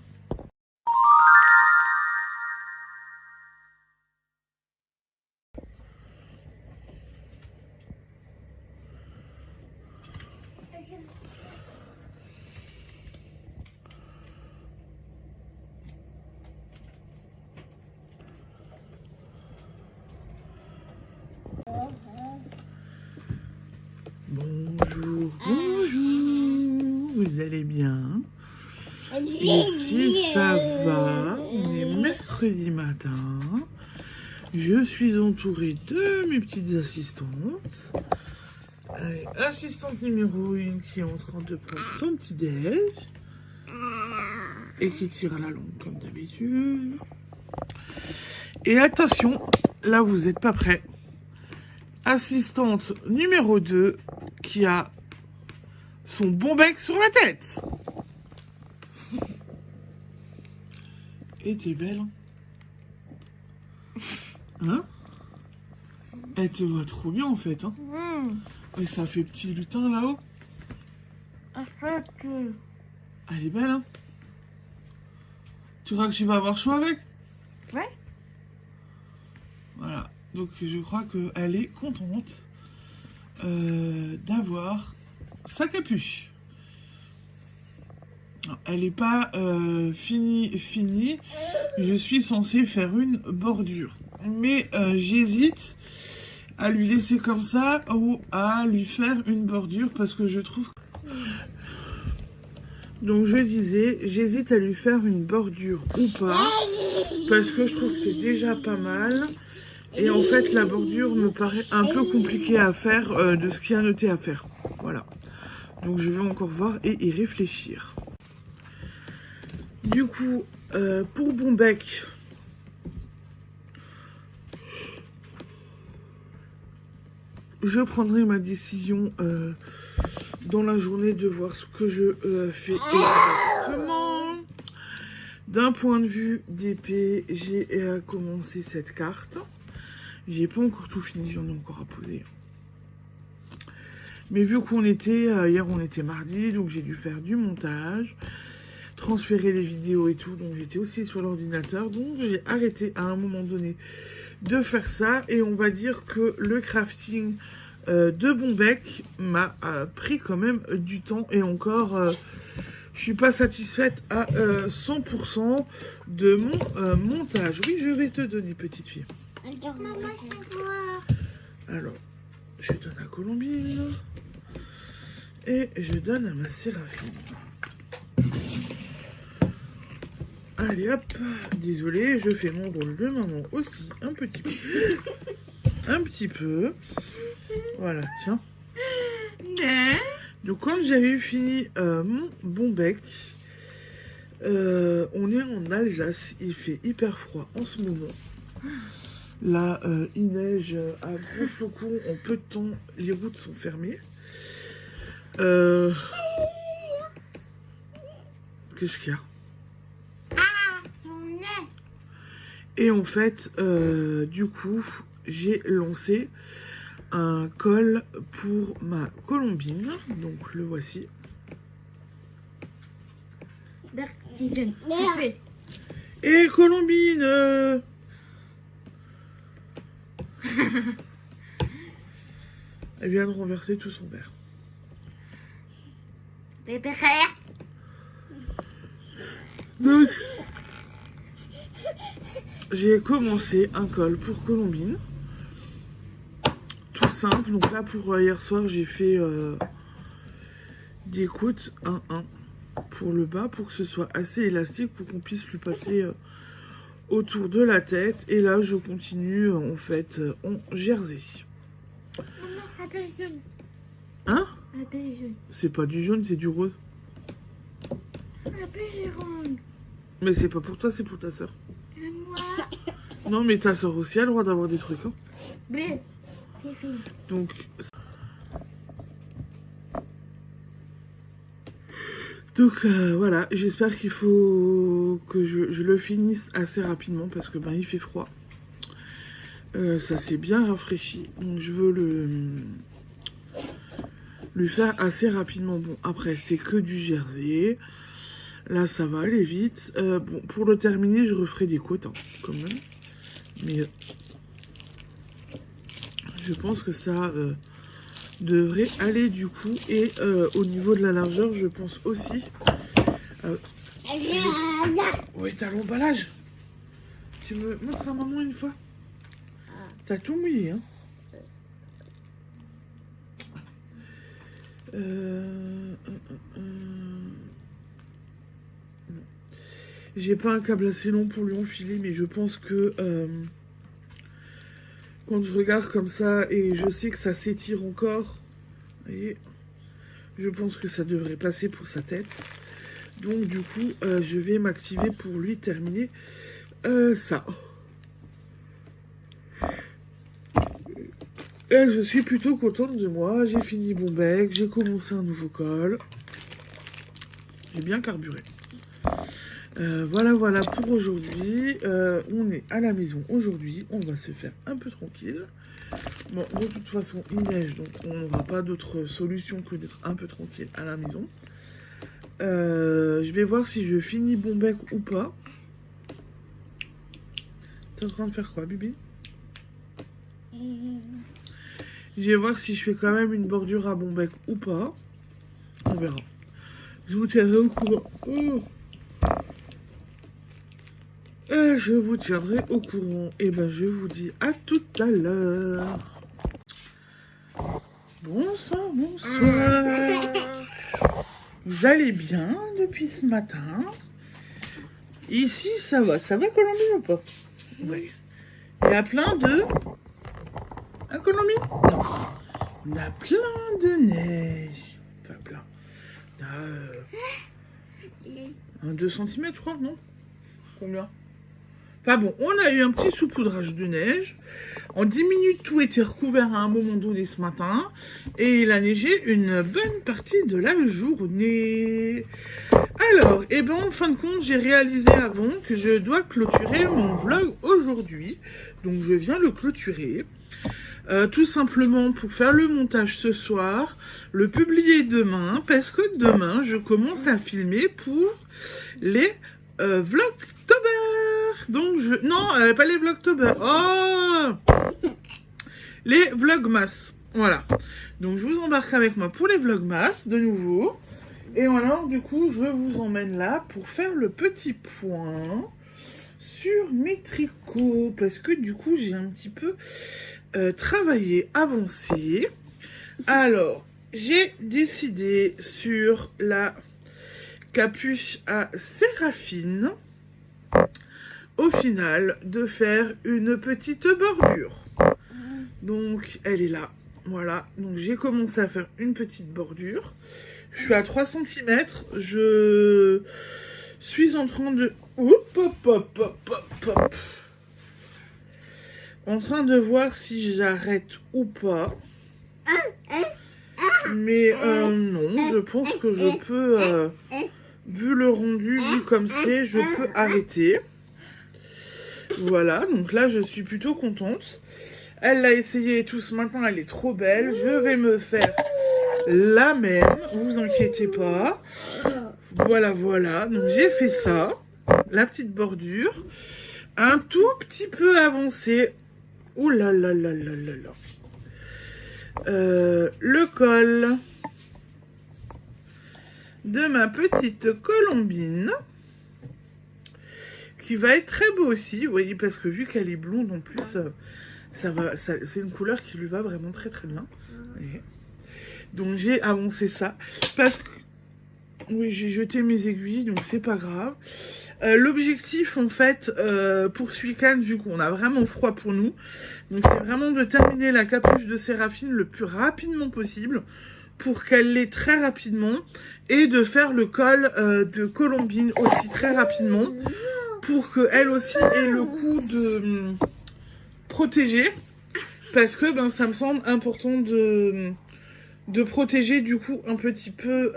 S1: Bonjour, bonjour, vous allez bien? Ici ça va, on est mercredi matin, je suis entourée de mes petites assistantes. Allez, assistante numéro 1 qui est en train de prendre son petit déj et qui tire la langue comme d'habitude. Et attention, là vous n'êtes pas prêts. Assistante numéro 2 qui a son bon bec sur la tête. Et t'es belle, hein? Elle te voit trop bien en fait, hein? Et ça fait petit lutin là-haut. Elle est belle, hein? Tu crois que tu vas avoir chaud avec?
S2: Ouais.
S1: Voilà. Donc je crois qu'elle est contente d'avoir sa capuche. Alors, elle n'est pas finie. Je suis censée faire une bordure. Mais j'hésite à lui laisser comme ça ou à lui faire une bordure parce que je trouve... Donc je disais, j'hésite à lui faire une bordure ou pas, parce que je trouve que c'est déjà pas mal. Et en fait, la bordure me paraît un peu compliquée à faire de ce qu'il y a noté à faire. Voilà. Donc je vais encore voir et y réfléchir. Du coup, pour Bombec, je prendrai ma décision dans la journée de voir ce que je fais exactement. D'un point de vue d'épée, j'ai commencé cette carte. J'ai pas encore tout fini, j'en ai encore à poser. Mais vu qu'on était, hier on était mardi, donc j'ai dû faire du montage, transférer les vidéos et tout, donc j'étais aussi sur l'ordinateur, donc j'ai arrêté à un moment donné de faire ça, et on va dire que le crafting de Bombec m'a pris quand même du temps, et encore, je suis pas satisfaite à 100% de mon montage. Oui, je vais te donner, petite fille. Alors, je donne à Colombine. Et je donne à ma Séraphine. Allez hop. Désolée, je fais mon rôle de maman aussi. Un petit peu. Un petit peu. Voilà, tiens. Donc quand j'avais fini mon Bombec, on est en Alsace. Il fait hyper froid en ce moment. Là, il neige à gros flocons en peu de temps. Les routes sont fermées. Qu'est-ce qu'il y a? Et en fait, du coup, j'ai lancé un col pour ma Colombine. Donc, le voici. Et Colombine elle vient de renverser tout son verre. Donc, j'ai commencé un col pour Colombine. Tout simple. Donc là, pour hier soir, j'ai fait des côtes 1-1 pour le bas, pour que ce soit assez élastique, pour qu'on puisse lui passer autour de la tête. Et là, je continue en fait en jersey. Hein? C'est pas du jaune, c'est du rose. Mais c'est pas pour toi, c'est pour ta soeur. Non, mais ta soeur aussi a le droit d'avoir des trucs. Hein.
S2: Bleu.
S1: Donc, voilà, j'espère qu'il faut que je le finisse assez rapidement parce que ben il fait froid. Ça s'est bien rafraîchi, donc je veux le faire assez rapidement. Bon, après, c'est que du jersey. Là, ça va aller vite. Bon, pour le terminer, je referai des côtes, hein, quand même. Mais je pense que ça devrait aller du coup. Et au niveau de la largeur, je pense aussi... Oui, t'as l'emballage. Tu me montres à maman une fois? T'as tout mouillé, hein? J'ai pas un câble assez long pour lui enfiler, mais je pense que quand je regarde comme ça et je sais que ça s'étire encore, vous voyez, je pense que ça devrait passer pour sa tête. Donc du coup, je vais m'activer pour lui terminer ça. Et je suis plutôt contente de moi. J'ai fini Bombec, j'ai commencé un nouveau col. J'ai bien carburé. Voilà pour aujourd'hui. On est à la maison aujourd'hui. On va se faire un peu tranquille. Bon, de toute façon, il neige, donc on n'aura pas d'autre solution que d'être un peu tranquille à la maison. Je vais voir si je finis Bombec ou pas. T'es en train de faire quoi, Bibi? Je vais voir si je fais quand même une bordure à Bombec ou pas. On verra. Je vous tiendrai au courant. Et je vous tiendrai au courant. Et ben je vous dis à tout à l'heure. Bonsoir. Vous allez bien depuis ce matin. Ici, ça va Colombie ou pas? Oui. Il y a plein de... À Colombie? Non. Il y a plein de neige. Enfin, plein. Il y a 2 cm, je crois, non? Combien? Enfin bon, on a eu un petit saupoudrage de neige. En 10 minutes, tout était recouvert à un moment donné ce matin. Et il a neigé une bonne partie de la journée. Alors, eh ben, en fin de compte, j'ai réalisé avant que je dois clôturer mon vlog aujourd'hui. Donc, je viens le clôturer. Tout simplement pour faire le montage ce soir, le publier demain, parce que demain, je commence à filmer pour les Vlogtober. Donc, non, pas les Vlogtober. Oh, les Vlogmas. Voilà. Donc, je vous embarque avec moi pour les Vlogmas, de nouveau. Et alors, du coup, je vous emmène là pour faire le petit point sur mes tricots. Parce que, du coup, j'ai un petit peu travaillé, avancé. Alors, j'ai décidé sur la capuche à Séraphine, au final, de faire une petite bordure. Donc, elle est là. Voilà. Donc, j'ai commencé à faire une petite bordure. Je suis à 3 cm. Je suis en train de... En train de voir si j'arrête ou pas. Mais non, je pense que je peux... vu le rendu, vu comme c'est, je peux arrêter. Voilà, donc là, je suis plutôt contente. Elle l'a essayé et tout ce matin, elle est trop belle. Je vais me faire la même, vous inquiétez pas. Voilà, voilà. Donc j'ai fait ça, la petite bordure. Un tout petit peu avancé. Ouh là là là là là là. Le col de ma petite colombine. Qui va être très beau aussi, vous voyez, parce que vu qu'elle est blonde en plus, c'est une couleur qui lui va vraiment très très bien. Et donc j'ai avancé ça, parce que, oui, j'ai jeté mes aiguilles, donc c'est pas grave. L'objectif, en fait, pour ce week-end, vu qu'on a vraiment froid pour nous, donc c'est vraiment de terminer la capuche de Séraphine le plus rapidement possible, pour qu'elle l'ait très rapidement, et de faire le col de Colombine aussi très rapidement, pour qu'elle aussi ait le coup de protéger, parce que ben, ça me semble important de protéger du coup un petit peu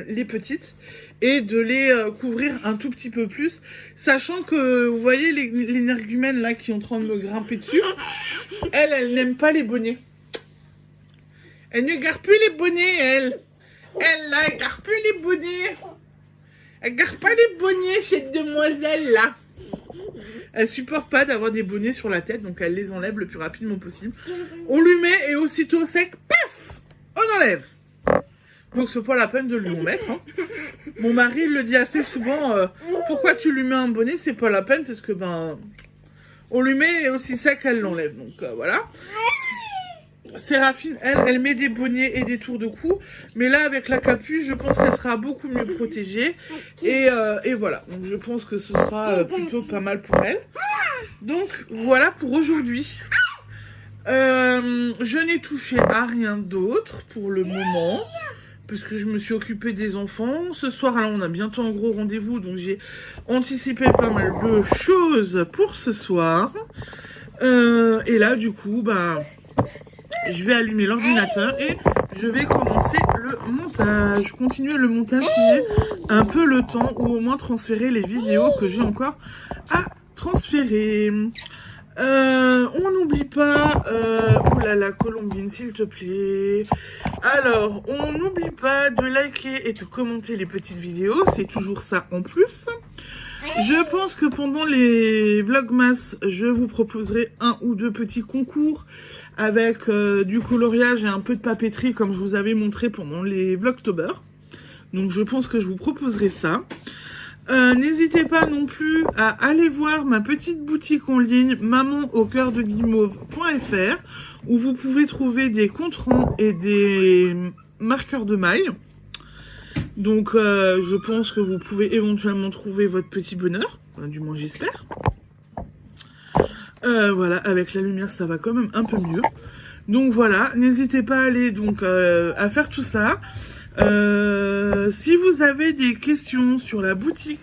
S1: les petites, et de les couvrir un tout petit peu plus, sachant que, vous voyez l'énergumène là qui est en train de me grimper dessus, elle n'aime pas les bonnets. Elle ne garde plus les bonnets, elle là, elle garde plus les bonnets. Elle garde pas les bonnets, cette demoiselle là. Elle supporte pas d'avoir des bonnets sur la tête, donc elle les enlève le plus rapidement possible. On lui met et aussitôt sec, paf, on enlève. Donc c'est pas la peine de lui en mettre. Hein. Mon mari le dit assez souvent, pourquoi tu lui mets un bonnet, c'est pas la peine parce que ben on lui met et aussi sec, elle l'enlève. Donc voilà. Séraphine, elle met des bonnets et des tours de cou. Mais là, avec la capuche, je pense qu'elle sera beaucoup mieux protégée. Et voilà. Donc, je pense que ce sera plutôt pas mal pour elle. Donc, voilà pour aujourd'hui. Je n'ai touché à rien d'autre pour le moment. Parce que je me suis occupée des enfants. Ce soir, là, on a bientôt un gros rendez-vous. Donc, j'ai anticipé pas mal de choses pour ce soir. Et là, du coup, bah... je vais allumer l'ordinateur et je vais commencer le montage. Continuer le montage si j'ai un peu le temps, ou au moins transférer les vidéos que j'ai encore à transférer. On n'oublie pas... oh là là, Colombine, s'il te plaît. Alors, on n'oublie pas de liker et de commenter les petites vidéos. C'est toujours ça en plus. Je pense que pendant les Vlogmas, je vous proposerai 1 ou 2 petits concours avec du coloriage et un peu de papeterie comme je vous avais montré pendant les Vlogtober. Donc je pense que je vous proposerai ça. N'hésitez pas non plus à aller voir ma petite boutique en ligne maman-au-cœur-de-guimauve.fr où vous pouvez trouver des contrants et des marqueurs de mailles. Donc je pense que vous pouvez éventuellement trouver votre petit bonheur, enfin, du moins j'espère. Voilà, avec la lumière ça va quand même un peu mieux. Donc voilà, n'hésitez pas à aller donc à faire tout ça. Si vous avez des questions sur la boutique,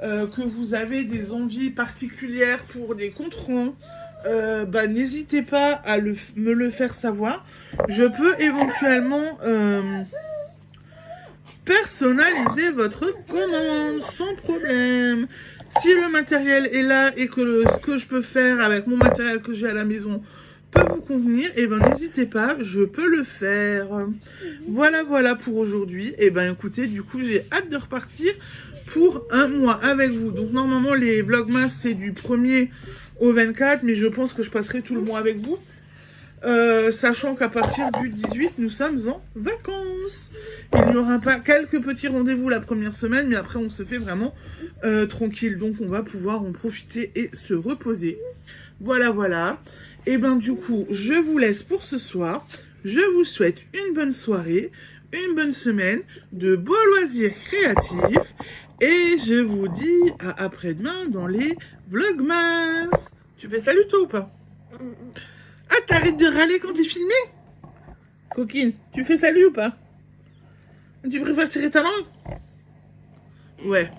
S1: que vous avez des envies particulières pour des contrôles, n'hésitez pas à me le faire savoir. Je peux éventuellement personnaliser votre commande sans problème. Si le matériel est là et que ce que je peux faire avec mon matériel que j'ai à la maison peut vous convenir, et n'hésitez pas, je peux le faire. Voilà pour aujourd'hui. Écoutez, du coup j'ai hâte de repartir pour un mois avec vous. Donc normalement les vlogmas c'est du 1er au 24, mais je pense que je passerai tout le mois avec vous. Sachant qu'à partir du 18, nous sommes en vacances. Il n'y aura pas quelques petits rendez-vous la première semaine, mais après on se fait vraiment tranquille. Donc on va pouvoir en profiter et se reposer. Voilà. Et du coup, je vous laisse pour ce soir. Je vous souhaite une bonne soirée, une bonne semaine, de beaux loisirs créatifs. Et je vous dis à après-demain dans les vlogmas. Tu fais salut toi ou pas? Ah, t'arrêtes de râler quand t'es filmé? Coquine, tu fais salut ou pas? Tu préfères tirer ta langue? Ouais.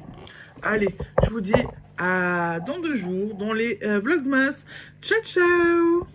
S1: Allez, je vous dis à dans 2 jours dans les vlogmas. Ciao, ciao!